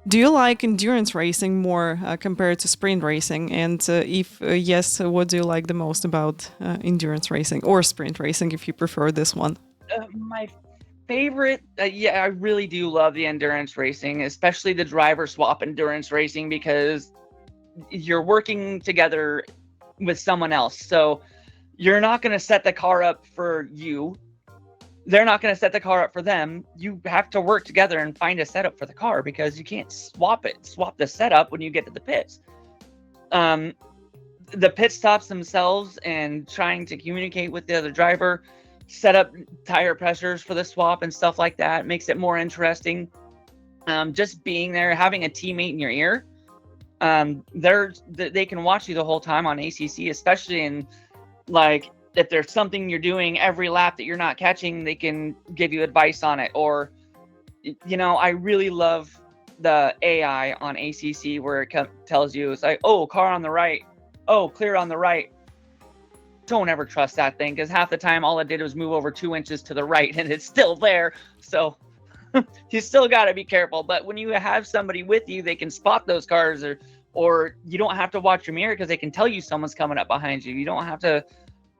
Do you like endurance racing more compared to sprint racing? And if yes, what do you like the most about endurance racing or sprint racing, if you prefer this one? My favorite, yeah, I really do love the endurance racing, especially the driver swap endurance racing, because you're working together with someone else. So you're not going to set the car up for you. They're not going to set the car up for them. You have to work together and find a setup for the car, because you can't swap the setup when you get to the pits. The pit stops themselves and trying to communicate with the other driver set up tire pressures for the swap and stuff like that. Makes it more interesting. Just being there, having a teammate in your ear. They can watch you the whole time on ACC, especially in like if there's something you're doing every lap that you're not catching, they can give you advice on it. Or, I really love the AI on ACC where it tells you, it's like, oh, car on the right, oh, clear on the right. Don't ever trust that thing, because half the time all it did was move over 2 inches to the right and it's still there. So you still got to be careful. But when you have somebody with you, they can spot those cars, or you don't have to watch your mirror because they can tell you someone's coming up behind you. You don't have to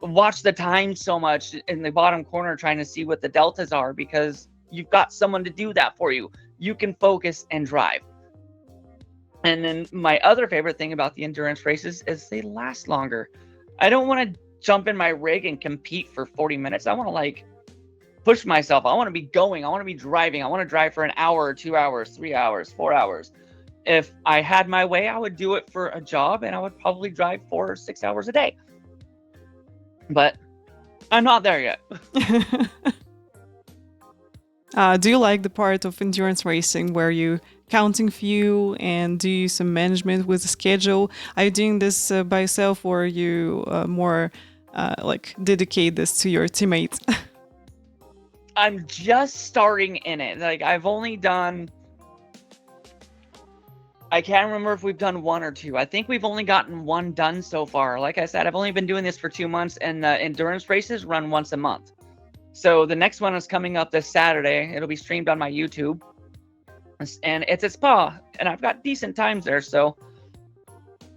watch the time so much in the bottom corner trying to see what the deltas are, because you've got someone to do that for you. You can focus and drive. And then my other favorite thing about the endurance races is they last longer. I don't want to jump in my rig and compete for 40 minutes. I want to push myself. I want to be going. I want to be driving. I want to drive for an hour, 2 hours, 3 hours, 4 hours. If I had my way, I would do it for a job, and I would probably drive 4 or 6 hours a day. But I'm not there yet. Do you like the part of endurance racing where you counting fuel and do some management with the schedule? Are you doing this by yourself, or are you more dedicate this to your teammates? I'm just starting in it. I've only done, I can't remember if we've done 1 or 2. I think we've only gotten 1 done so far. Like I said, I've only been doing this for 2 months, and the endurance races run once a month. So the next one is coming up this Saturday. It'll be streamed on my YouTube. And it's at Spa, and I've got decent times there, so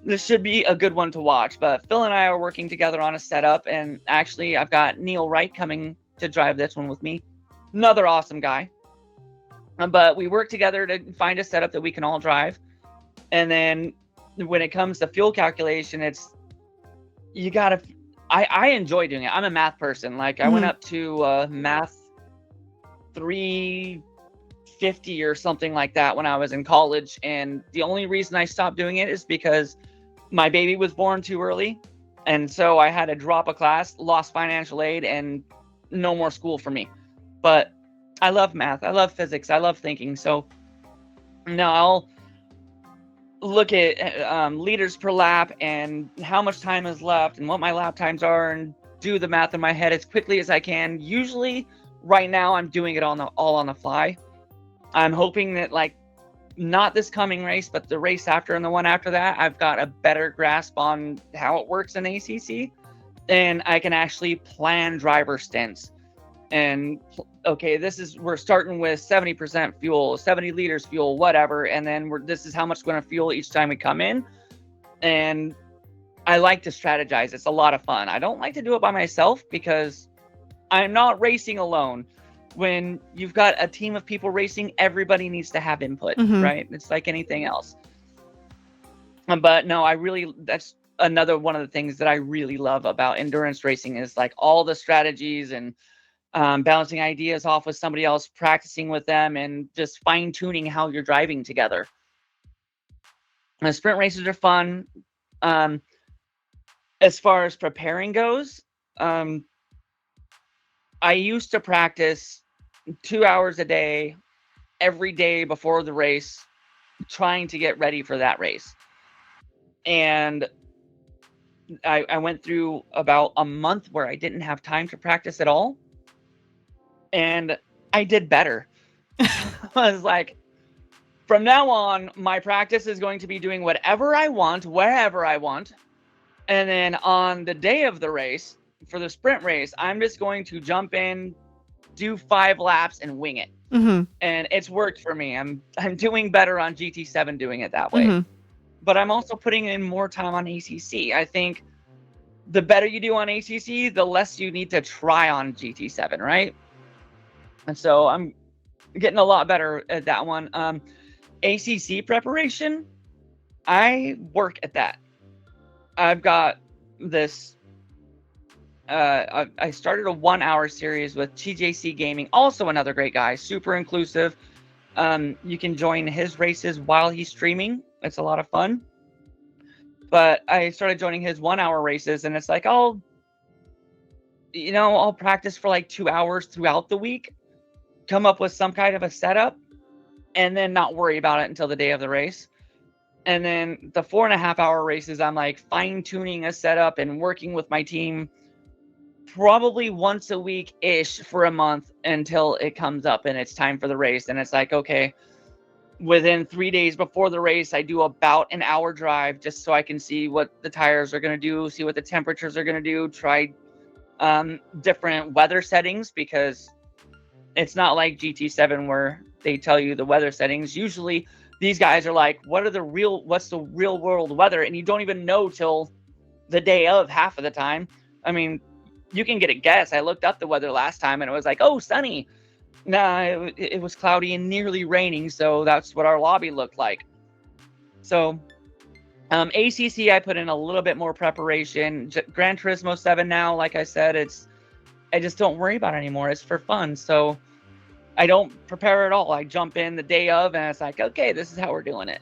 this should be a good one to watch. But Phil and I are working together on a setup, and actually I've got Neil Wright coming to drive this one with me. Another awesome guy. But we work together to find a setup that we can all drive. And then when it comes to fuel calculation, I enjoy doing it. I'm a math person. I went up to math 350 or something like that when I was in college. And the only reason I stopped doing it is because my baby was born too early. And so I had to drop a class, lost financial aid, and no more school for me. But I love math. I love physics. I love thinking. So now I'll look at liters per lap and how much time is left and what my lap times are, and do the math in my head as quickly as I can. Usually right now I'm doing it all on the fly. I'm hoping that not this coming race, but the race after and the one after that, I've got a better grasp on how it works in ACC, and I can actually plan driver stints. And okay, we're starting with 70% fuel, 70 liters fuel, whatever, and then this is how much we're going to fuel each time we come in. And I like to strategize. It's a lot of fun. I don't like to do it by myself because I'm not racing alone. When you've got a team of people racing, everybody needs to have input, right? It's like anything else. But no, that's another one of the things that I really love about endurance racing is all the strategies and bouncing ideas off with somebody else, practicing with them, and just fine-tuning how you're driving together. The sprint races are fun. As far as preparing goes, I used to practice 2 hours a day, every day before the race, trying to get ready for that race. And I went through about a month where I didn't have time to practice at all. And I did better. I was like, from now on, my practice is going to be doing whatever I want, wherever I want. And then on the day of the race, for the sprint race, I'm just going to jump in, do 5 laps, and wing it. And it's worked for me. I'm doing better on GT7 doing it that way. But I'm also putting in more time on ACC. I think the better you do on ACC, the less you need to try on GT7, right? And so I'm getting a lot better at that one. ACC preparation, I work at that. I've got this. I started a 1-hour series with TJC Gaming, also another great guy, super inclusive. You can join his races while he's streaming. It's a lot of fun. But I started joining his 1-hour races, and it's like I'll I'll practice for like 2 hours throughout the week, come up with some kind of a setup, and then not worry about it until the day of the race. And then the 4.5 hour races, I'm like fine tuning a setup and working with my team probably once a week ish for a month until it comes up and it's time for the race. And it's like, okay, within 3 days before the race, I do about an hour drive just so I can see what the tires are going to do, see what the temperatures are going to do, try different weather settings, because it's not like GT7 where they tell you the weather settings. Usually these guys are like, what's the real world weather? And you don't even know till the day of half of the time. I mean, you can get a guess. I looked up the weather last time and it was like, oh, sunny. Nah, it was cloudy and nearly raining. So that's what our lobby looked like. So ACC, I put in a little bit more preparation. Gran Turismo 7 now, like I said, I just don't worry about it anymore. It's for fun. So I don't prepare at all. I jump in the day of and it's like, okay, this is how we're doing it.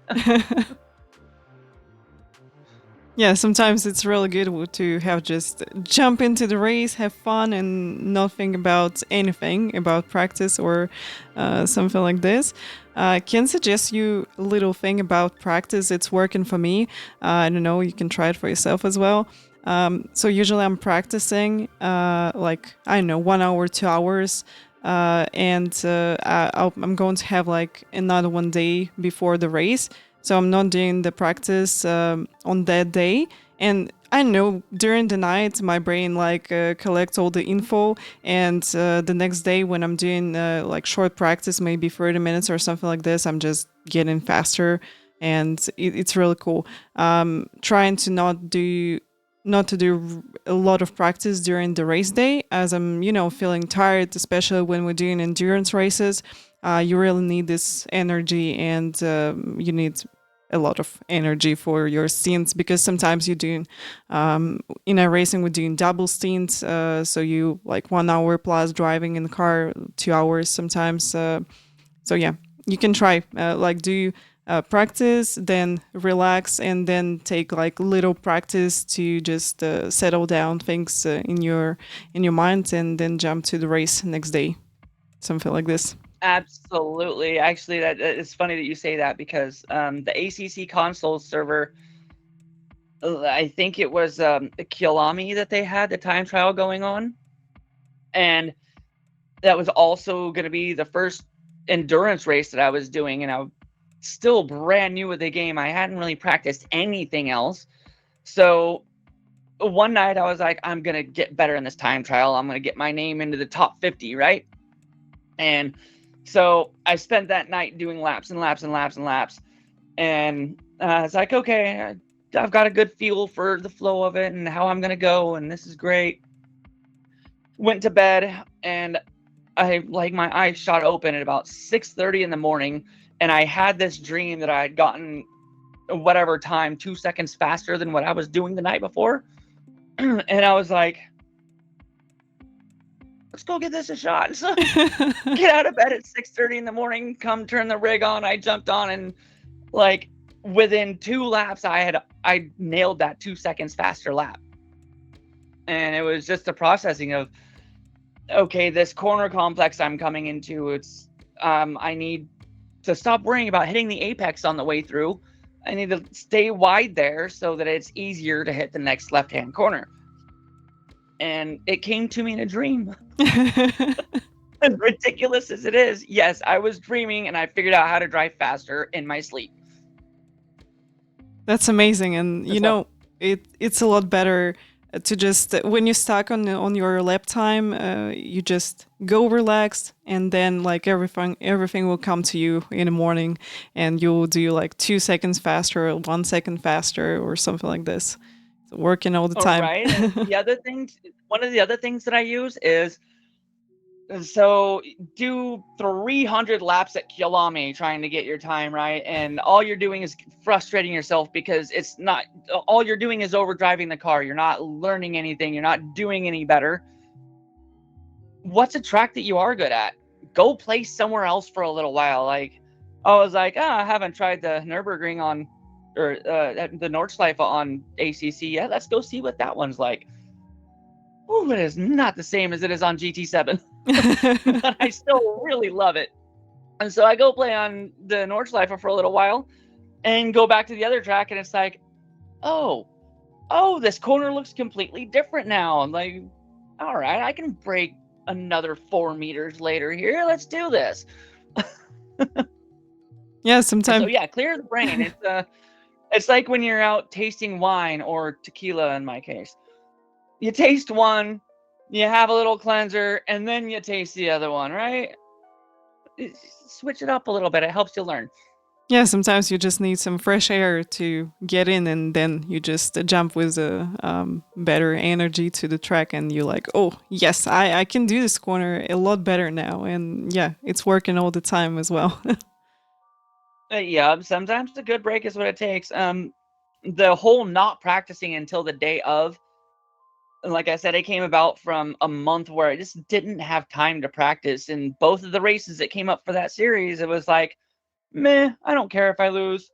Yeah, sometimes it's really good to have just jump into the race, have fun, and not think about anything about practice or something like this. I can suggest you a little thing about practice. It's working for me. I don't know, you can try it for yourself as well. So usually I'm practicing like, I don't know, 1 hour, 2 hours. I'm going to have like another one day before the race. So I'm not doing the practice on that day. And I know during the night, my brain like collects all the info. And the next day when I'm doing like short practice, maybe 30 minutes or something like this, I'm just getting faster. And it's really cool. Trying to not to do a lot of practice during the race day, as I'm, feeling tired, especially when we're doing endurance races. You really need this energy, and you need a lot of energy for your stints, because sometimes you're doing in a racing we're doing double stints, so you like 1 hour plus driving in the car, 2 hours sometimes. So yeah, you can try like do practice, then relax, and then take like little practice to just settle down things in your mind, and then jump to the race next day, something like this. Absolutely. Actually, that it's funny that you say that, because the ACC console server, I think it was Kielami that they had the time trial going on, and that was also going to be the first endurance race that I was doing, and I was still brand new with the game. I hadn't really practiced anything else. So one night I was like, I'm going to get better in this time trial. I'm going to get my name into the top 50, right? And so I spent that night doing laps and laps and laps and laps. And it's like, okay, I've got a good feel for the flow of it and how I'm going to go. And this is great. Went to bed, and my eyes shot open at about 6:30 in the morning. And I had this dream that I had gotten whatever time 2 seconds faster than what I was doing the night before. And I was like, let's go give this a shot. So get out of bed at 6:30 in the morning, come turn the rig on. I jumped on, and like within 2 laps, I nailed that 2 seconds faster lap. And it was just a processing of, okay, this corner complex I'm coming into, it's I need to stop worrying about hitting the apex on the way through. I need to stay wide there so that it's easier to hit the next left-hand corner. And it came to me in a dream. As ridiculous as it is, yes, I was dreaming, and I figured out how to drive faster in my sleep. That's amazing. And it's a lot better to just, when you're stuck on your lap time, you just go relaxed, and then like everything will come to you in the morning, and you'll do like 2 seconds faster or 1 second faster or something like this. It's working all the time. Right. And one of the other things that I use is, so do 300 laps at Kielami trying to get your time right, and all you're doing is frustrating yourself, because it's not, all you're doing is overdriving the car. You're not learning anything. You're not doing any better. What's a track that you are good at? Go play somewhere else for a little while. Like, I was like, I haven't tried the Nürburgring or the Nordschleife on ACC yet. Let's go see what that one's like. Ooh, it is not the same as it is on GT7, but I still really love it. And so I go play on the Nordschleife for a little while and go back to the other track, and it's like, oh, this corner looks completely different now. I'm like, all right, I can brake another 4 meters later here. Let's do this. Yeah, And sometimes. so yeah, clear the brain. It's like when you're out tasting wine or tequila in my case. You taste one, you have a little cleanser, and then you taste the other one, right? Switch it up a little bit. It helps you learn. Yeah, sometimes you just need some fresh air to get in, and then you just jump with a better energy to the track, and you're like, oh, yes, I can do this corner a lot better now. And yeah, it's working all the time as well. Yeah, sometimes a good break is what it takes. The whole not practicing until the day of, like I said, it came about from a month where I just didn't have time to practice. And both of the races that came up for that series, it was like, meh, I don't care if I lose.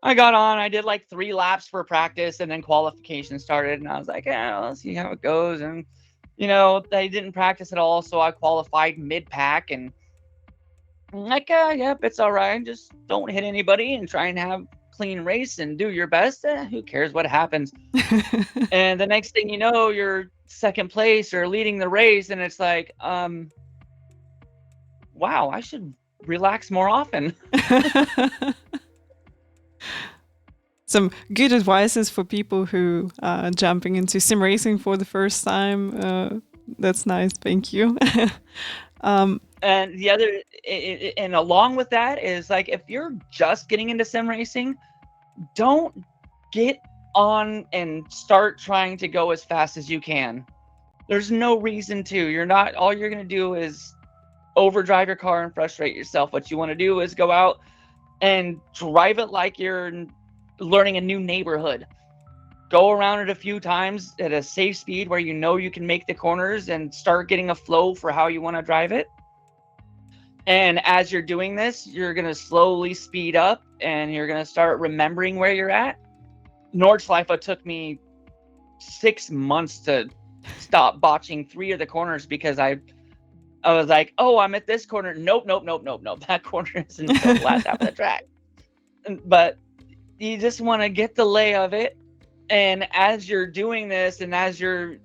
I got on, I did like 3 laps for practice, and then qualification started, and I was like, yeah, let's see how it goes. And, I didn't practice at all, so I qualified mid-pack, and I'm like, yep, it's all right. Just don't hit anybody and try and have clean race and do your best. Who cares what happens? And the next thing you know, you're second place or leading the race, and it's like, wow, I should relax more often. Some good advices for people who are jumping into sim racing for the first time. That's nice. Thank you. And the other, and along with that is like, if you're just getting into sim racing, don't get on and start trying to go as fast as you can. There's no reason to. All you're going to do is overdrive your car and frustrate yourself. What you want to do is go out and drive it like you're learning a new neighborhood. Go around it a few times at a safe speed where you can make the corners and start getting a flow for how you want to drive it. And as you're doing this, you're going to slowly speed up and you're going to start remembering where you're at. Nordschleife took me 6 months to stop botching 3 of the corners because I was like, oh, I'm at this corner. Nope. That corner is until the last half of the track. But you just want to get the lay of it. And as you're doing this and as you're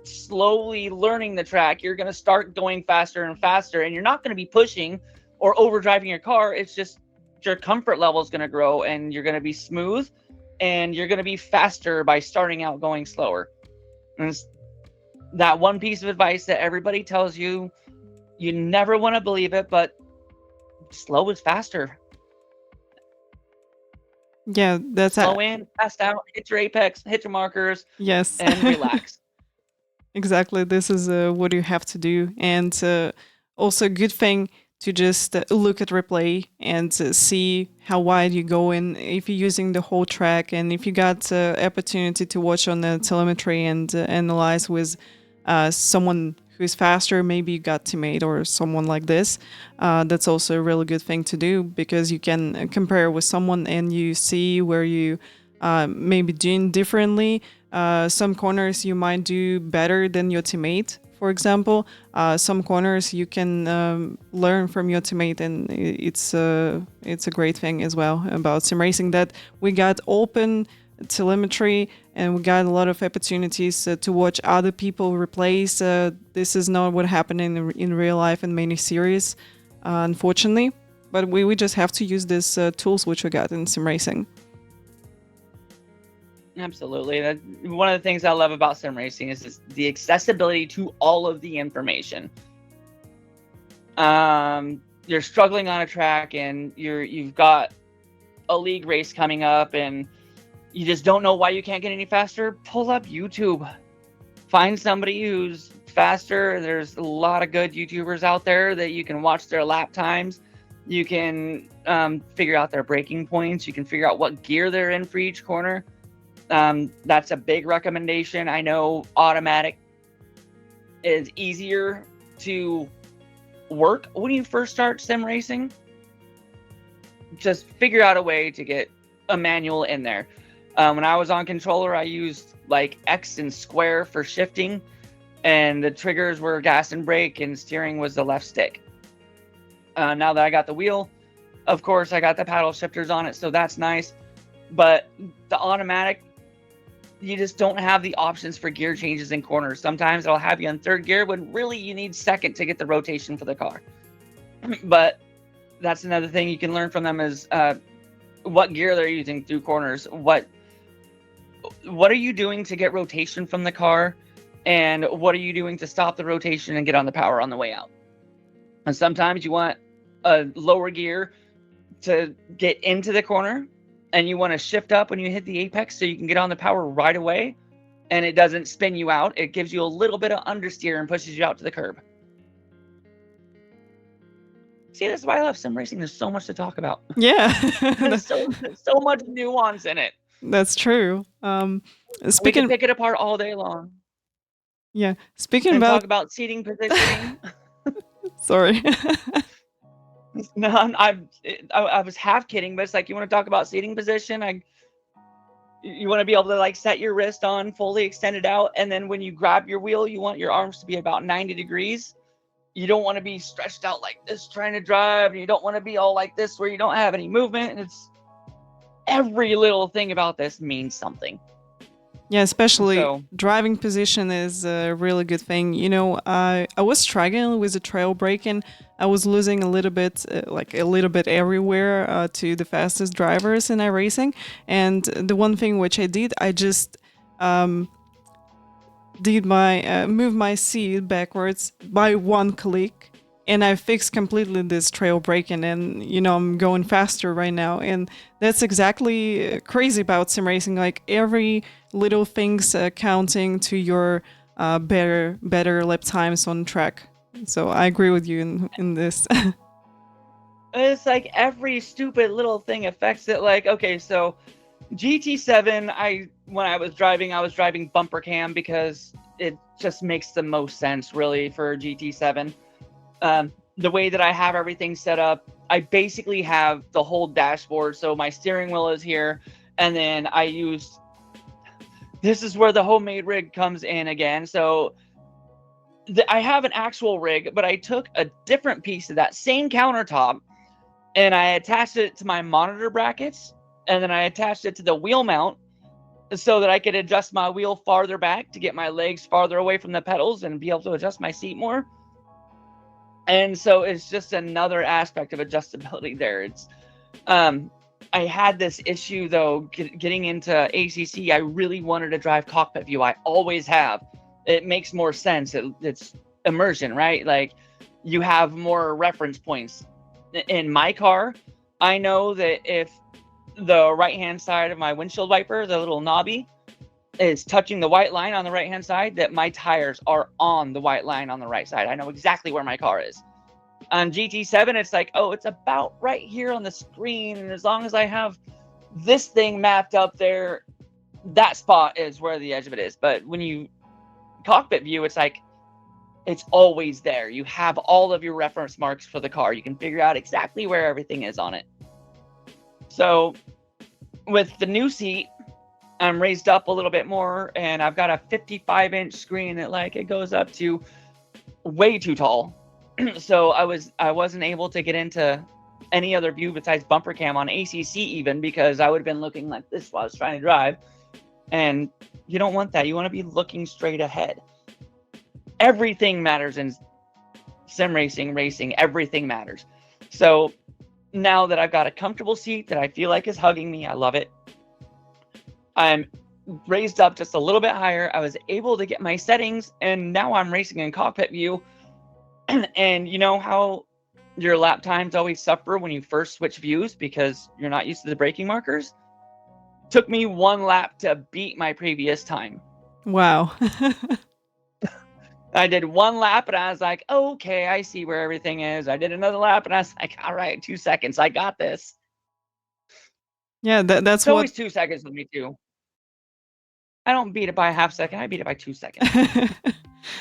slowly learning the track, you're going to start going faster and faster, and you're not going to be pushing or overdriving your car. It's just your comfort level is going to grow, and you're going to be smooth, and you're going to be faster by starting out going slower. And it's that one piece of advice that everybody tells you, you never want to believe it, but slow is faster. Yeah, that's slow in, fast out, hit your apex, hit your markers, yes, and relax. Exactly. This is what you have to do. And also a good thing to just look at replay and see how wide you go in if you're using the whole track. And if you got opportunity to watch on the telemetry and analyze with someone who's faster, maybe you got teammate or someone like this, that's also a really good thing to do, because you can compare with someone and you see where you maybe doing differently. Some corners you might do better than your teammate, for example. Some corners you can learn from your teammate, and it's a great thing as well about sim racing, that we got open telemetry and we got a lot of opportunities to watch other people replace. This is not what happened in real life in many series, unfortunately, but we just have to use these tools which we got in sim racing. Absolutely. One of the things I love about sim racing is the accessibility to all of the information. You're struggling on a track and you've got a league race coming up and you just don't know why you can't get any faster. Pull up YouTube. Find somebody who's faster. There's a lot of good YouTubers out there that you can watch their lap times. You can figure out their braking points. You can figure out what gear they're in for each corner. That's a big recommendation. I know automatic is easier to work when you first start sim racing. Just figure out a way to get a manual in there. When I was on controller, I used like X and square for shifting. and the triggers were gas and brake, and steering was the left stick. Now that I got the wheel, of course, I got the paddle shifters on it, so that's nice. But the automatic, you just don't have the options for gear changes in corners. Sometimes it'll have you on third gear when really you need second to get the rotation for the car. But that's another thing you can learn from them is what gear they're using through corners. What are you doing to get rotation from the car? And what are you doing to stop the rotation and get on the power on the way out? And sometimes you want a lower gear to get into the corner, and you want to shift up when you hit the apex so you can get on the power right away, and it doesn't spin you out. It gives you a little bit of understeer and pushes you out to the curb. See, that's why I love sim racing. There's so much to talk about. Yeah. There's so much nuance in it. That's true. We can pick it apart all day long. Yeah. Speaking and about talk about seating positioning. Sorry. No, I was half kidding, but it's like, you want to talk about seating position? You want to be able to like set your wrist on fully extended out, and then when you grab your wheel, you want your arms to be about 90 degrees. You don't want to be stretched out like this trying to drive, and you don't want to be all like this where you don't have any movement. And it's every little thing about this means something. Yeah, especially driving position is a really good thing. You know, I was struggling with the trail braking. I was losing a little bit everywhere to the fastest drivers in iRacing. And the one thing which I did, I just did my move my seat backwards by one click, and I fixed completely this trail braking, and you know, I'm going faster right now. And that's exactly crazy about sim racing. Like every little things counting to your better lap times on track. So I agree with you in this. It's like every stupid little thing affects it. Like, okay, so GT7, when I was driving bumper cam because it just makes the most sense really for GT7. The way that I have everything set up, I basically have the whole dashboard. So my steering wheel is here, and then this is where the homemade rig comes in again. So I have an actual rig, but I took a different piece of that same countertop and I attached it to my monitor brackets, and then I attached it to the wheel mount so that I could adjust my wheel farther back to get my legs farther away from the pedals and be able to adjust my seat more. And so it's just another aspect of adjustability there. It's I had this issue though, getting into ACC. I really wanted to drive cockpit view. I always have. It makes more sense. It's immersion, right? Like you have more reference points. In my car, I know that if the right-hand side of my windshield wiper, the little knobby, is touching the white line on the right-hand side, that my tires are on the white line on the right side. I know exactly where my car is. On GT7, it's like, oh, it's about right here on the screen. And as long as I have this thing mapped up there, that spot is where the edge of it is. But when you cockpit view, it's like, it's always there. You have all of your reference marks for the car. You can figure out exactly where everything is on it. So with the new seat, I'm raised up a little bit more, and I've got a 55-inch screen that it goes up to way too tall. So I wasn't able to get into any other view besides bumper cam on ACC even, because I would have been looking like this while I was trying to drive. And you don't want that. You want to be looking straight ahead. Everything matters in sim racing, everything matters. So now that I've got a comfortable seat that I feel like is hugging me, I love it. I'm raised up just a little bit higher. I was able to get my settings, and now I'm racing in cockpit view. And you know how your lap times always suffer when you first switch views because you're not used to the braking markers? Took me one lap to beat my previous time. Wow. I did one lap and I was like, okay, I see where everything is. I did another lap and I was like, all right, 2 seconds. I got this. Yeah, that's it's always 2 seconds with me too. I don't beat it by a half second. I beat it by 2 seconds.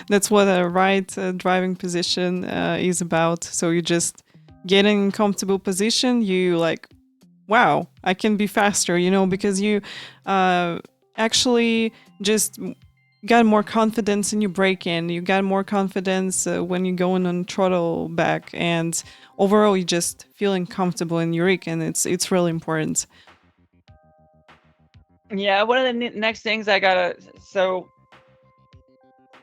That's what a right driving position is about. So you just get in comfortable position. You like, wow, I can be faster, because you actually just you got more confidence in your braking. You got more confidence when you're going on throttle back, and overall, you're just feeling comfortable in your rig, and it's really important. Yeah, one of the next things I gotta. So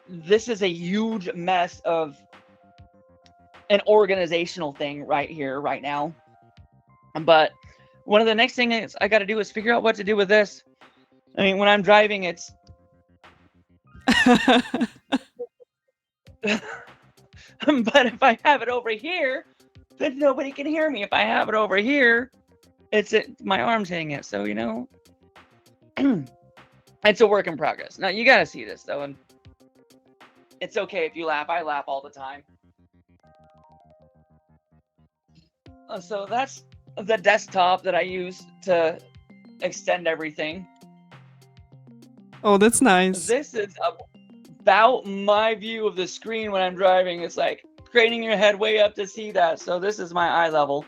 this is a huge mess of an organizational thing right here, right now. But one of the next things I got to do is figure out what to do with this. I mean, when I'm driving, it's. But if I have it over here, then nobody can hear me. If I have it over here, my arm's hitting it. So, it's a work in progress. Now, you got to see this, though. And it's okay if you laugh. I laugh all the time. So that's the desktop that I use to extend everything. Oh, that's nice. This is about my view of the screen when I'm driving. It's like craning your head way up to see that. So this is my eye level.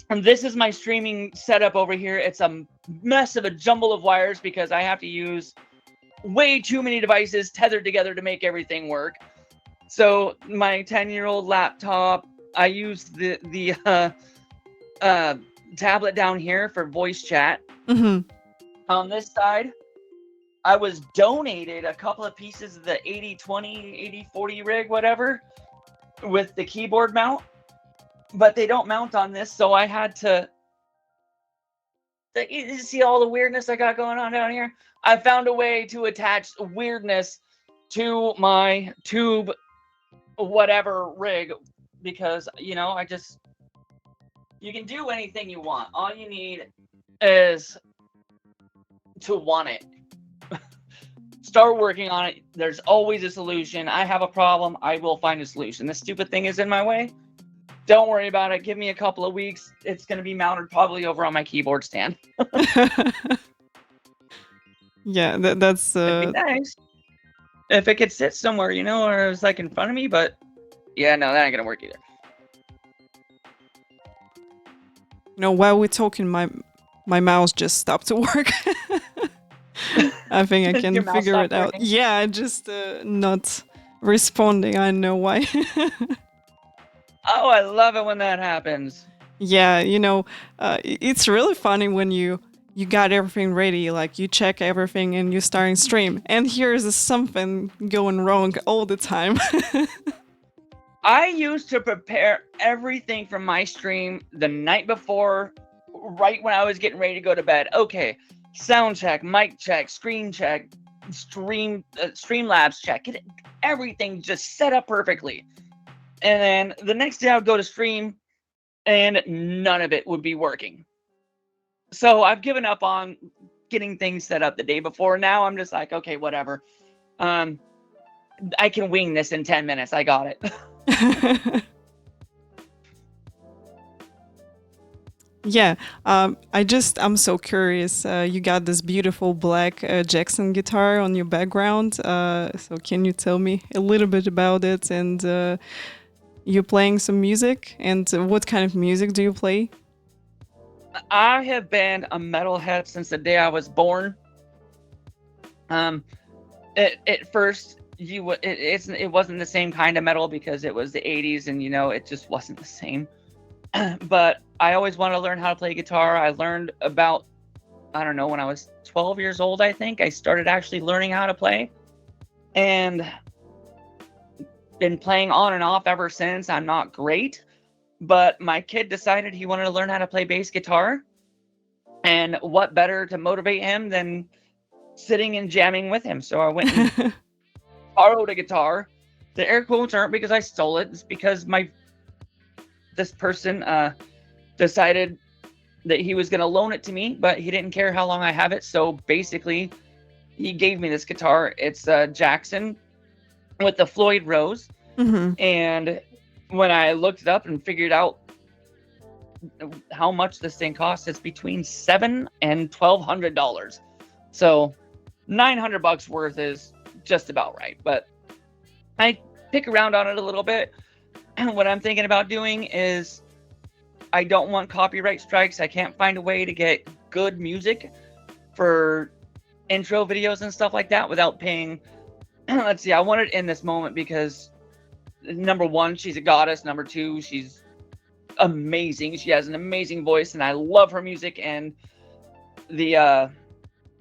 And this is my streaming setup over here. It's a mess of a jumble of wires because I have to use way too many devices tethered together to make everything work. So my 10-year-old laptop, I use the tablet down here for voice chat. Mm-hmm. On this side, I was donated a couple of pieces of the 80-20, 80-40 rig, whatever, with the keyboard mount, but they don't mount on this, so I had to. You see all the weirdness I got going on down here? I found a way to attach weirdness to my tube, whatever rig, because, you can do anything you want. All you need is to want it. Start working on it. There's always a solution. I have a problem. I will find a solution. This stupid thing is in my way. Don't worry about it. Give me a couple of weeks. It's going to be mounted probably over on my keyboard stand. Yeah, that's It'd be nice if it could sit somewhere, or it was like in front of me, but yeah, no, that ain't going to work either. While we're talking, my mouse just stopped to work. I think I can figure it out. Working? Yeah, just not responding. I know why. Oh, I love it when that happens. Yeah, it's really funny when you got everything ready, like you check everything and you starting stream, and here's something going wrong all the time. I used to prepare everything for my stream the night before, right when I was getting ready to go to bed. Okay, sound check, mic check, screen check, Streamlabs check, get everything just set up perfectly. And then the next day I would go to stream and none of it would be working. So I've given up on getting things set up the day before. Now I'm just like, okay, whatever. I can wing this in 10 minutes. I got it. Yeah, I'm so curious. You got this beautiful black Jackson guitar on your background. So can you tell me a little bit about it? And you're playing some music, and what kind of music do you play? I have been a metalhead since the day I was born. At first, it wasn't the same kind of metal because it was the 80s, and it just wasn't the same. But I always wanted to learn how to play guitar. I learned about, I don't know, when I was 12 years old, I think I started actually learning how to play, and been playing on and off ever since. I'm not great, but my kid decided he wanted to learn how to play bass guitar, and what better to motivate him than sitting and jamming with him. So I went and borrowed a guitar. The air quotes aren't because I stole it. It's because this person decided that he was going to loan it to me, but he didn't care how long I have it. So basically, he gave me this guitar. It's Jackson with the Floyd Rose. Mm-hmm. And when I looked it up and figured out how much this thing costs, it's between $700 and $1,200. So $900 worth is just about right. But I pick around on it a little bit. And what I'm thinking about doing is, I don't want copyright strikes. I can't find a way to get good music for intro videos and stuff like that without paying. Let's see, I wanted in this moment because number one, she's a goddess. Number two, she's amazing. She has an amazing voice, and I love her music and the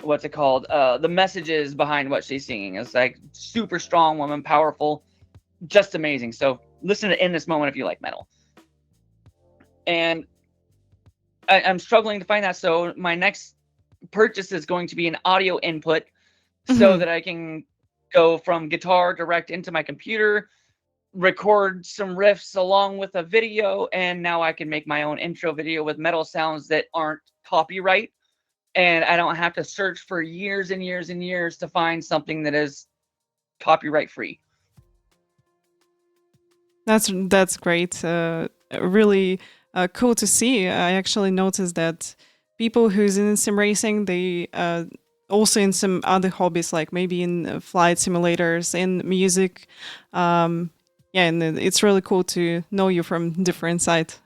what's it called? The messages behind what she's singing is like super strong woman, powerful, just amazing. So listen to In This Moment if you like metal. And I'm struggling to find that. So my next purchase is going to be an audio input so that I can go from guitar direct into my computer, record some riffs along with a video, and now I can make my own intro video with metal sounds that aren't copyright, and I don't have to search for years and years and years to find something that is copyright free. That's great. Really cool to see. I actually noticed that people who's in sim racing, they also in some other hobbies, like maybe in flight simulators, in music. Yeah, and it's really cool to know you from different sides.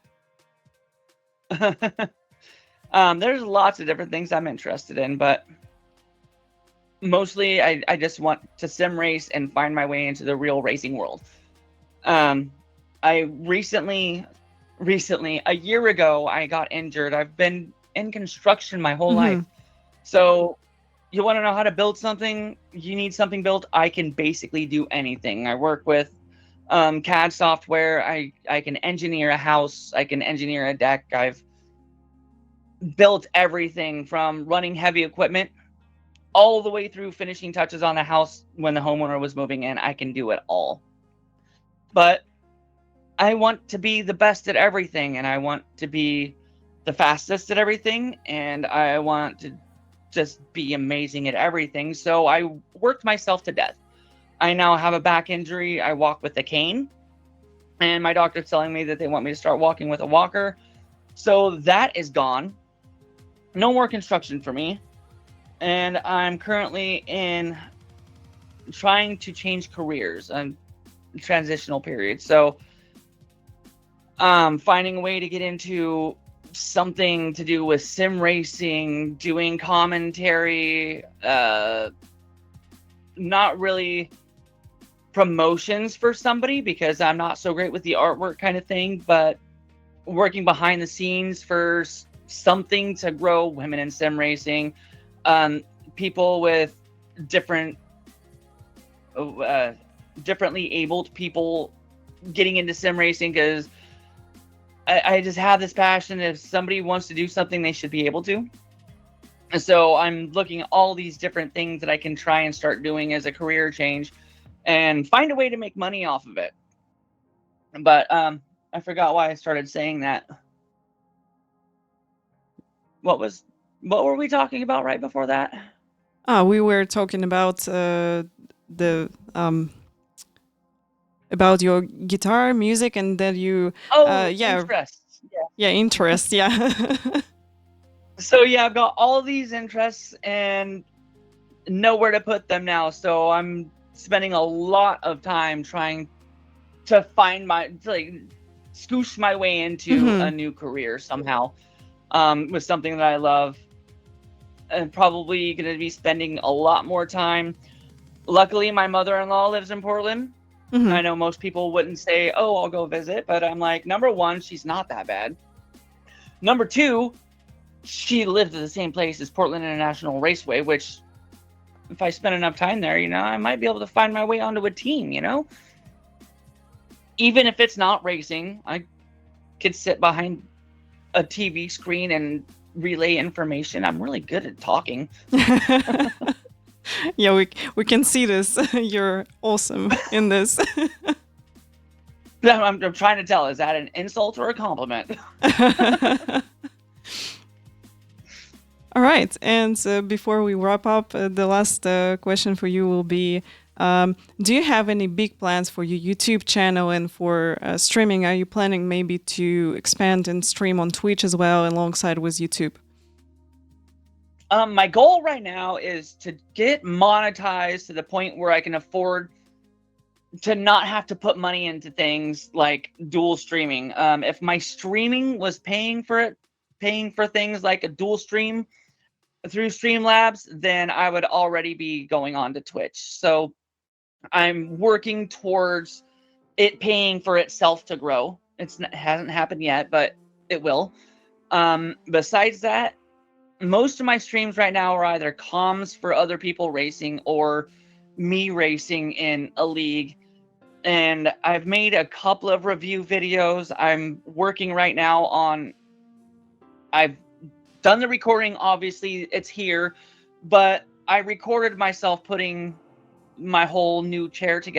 There's lots of different things I'm interested in, but mostly I just want to sim race and find my way into the real racing world. I recently, a year ago, I got injured. I've been in construction my whole life. So you want to know how to build something? You need something built. I can basically do anything. I work with CAD software. I can engineer a house. I can engineer a deck. I've built everything from running heavy equipment all the way through finishing touches on a house when the homeowner was moving in. I can do it all. But I want to be the best at everything, and I want to be the fastest at everything, and I want to just be amazing at everything. So I worked myself to death. I now have a back injury. I walk with a cane, and my doctor's telling me that they want me to start walking with a walker. So that is gone. No more construction for me. And I'm currently in trying to change careers and transitional period. So finding a way to get into something to do with sim racing, doing commentary, not really promotions for somebody because I'm not so great with the artwork kind of thing, but working behind the scenes for something to grow women in sim racing, people with differently abled people getting into sim racing, because I just have this passion. If somebody wants to do something, they should be able to. And so I'm looking at all these different things that I can try and start doing as a career change and find a way to make money off of it. But I forgot why I started saying that. What were we talking about right before that? We were talking about about your guitar music, and that you interests. Interests, yeah. So yeah, I've got all these interests and nowhere to put them now. So I'm spending a lot of time trying to find scoosh my way into a new career somehow, with something that I love, and probably going to be spending a lot more time. Luckily, my mother-in-law lives in Portland. I know most people wouldn't say, oh, I'll go visit, but I'm like, number one, she's not that bad. Number two, she lived at the same place as Portland International Raceway, which if I spend enough time there, I might be able to find my way onto a team, Even if it's not racing, I could sit behind a TV screen and relay information. I'm really good at talking. Yeah, we can see this. You're awesome in this. I'm trying to tell, is that an insult or a compliment? All right, and before we wrap up, the last question for you will be, do you have any big plans for your YouTube channel and for streaming? Are you planning maybe to expand and stream on Twitch as well alongside with YouTube? My goal right now is to get monetized to the point where I can afford to not have to put money into things like dual streaming. If my streaming was paying for things like a dual stream, through Streamlabs, then I would already be going on to Twitch. So I'm working towards it paying for itself to grow. It hasn't happened yet, but it will. Besides that, most of my streams right now are either comms for other people racing or me racing in a league. And I've made a couple of review videos. I'm working right now on, I've done the recording, obviously it's here, but I recorded myself putting my whole new chair together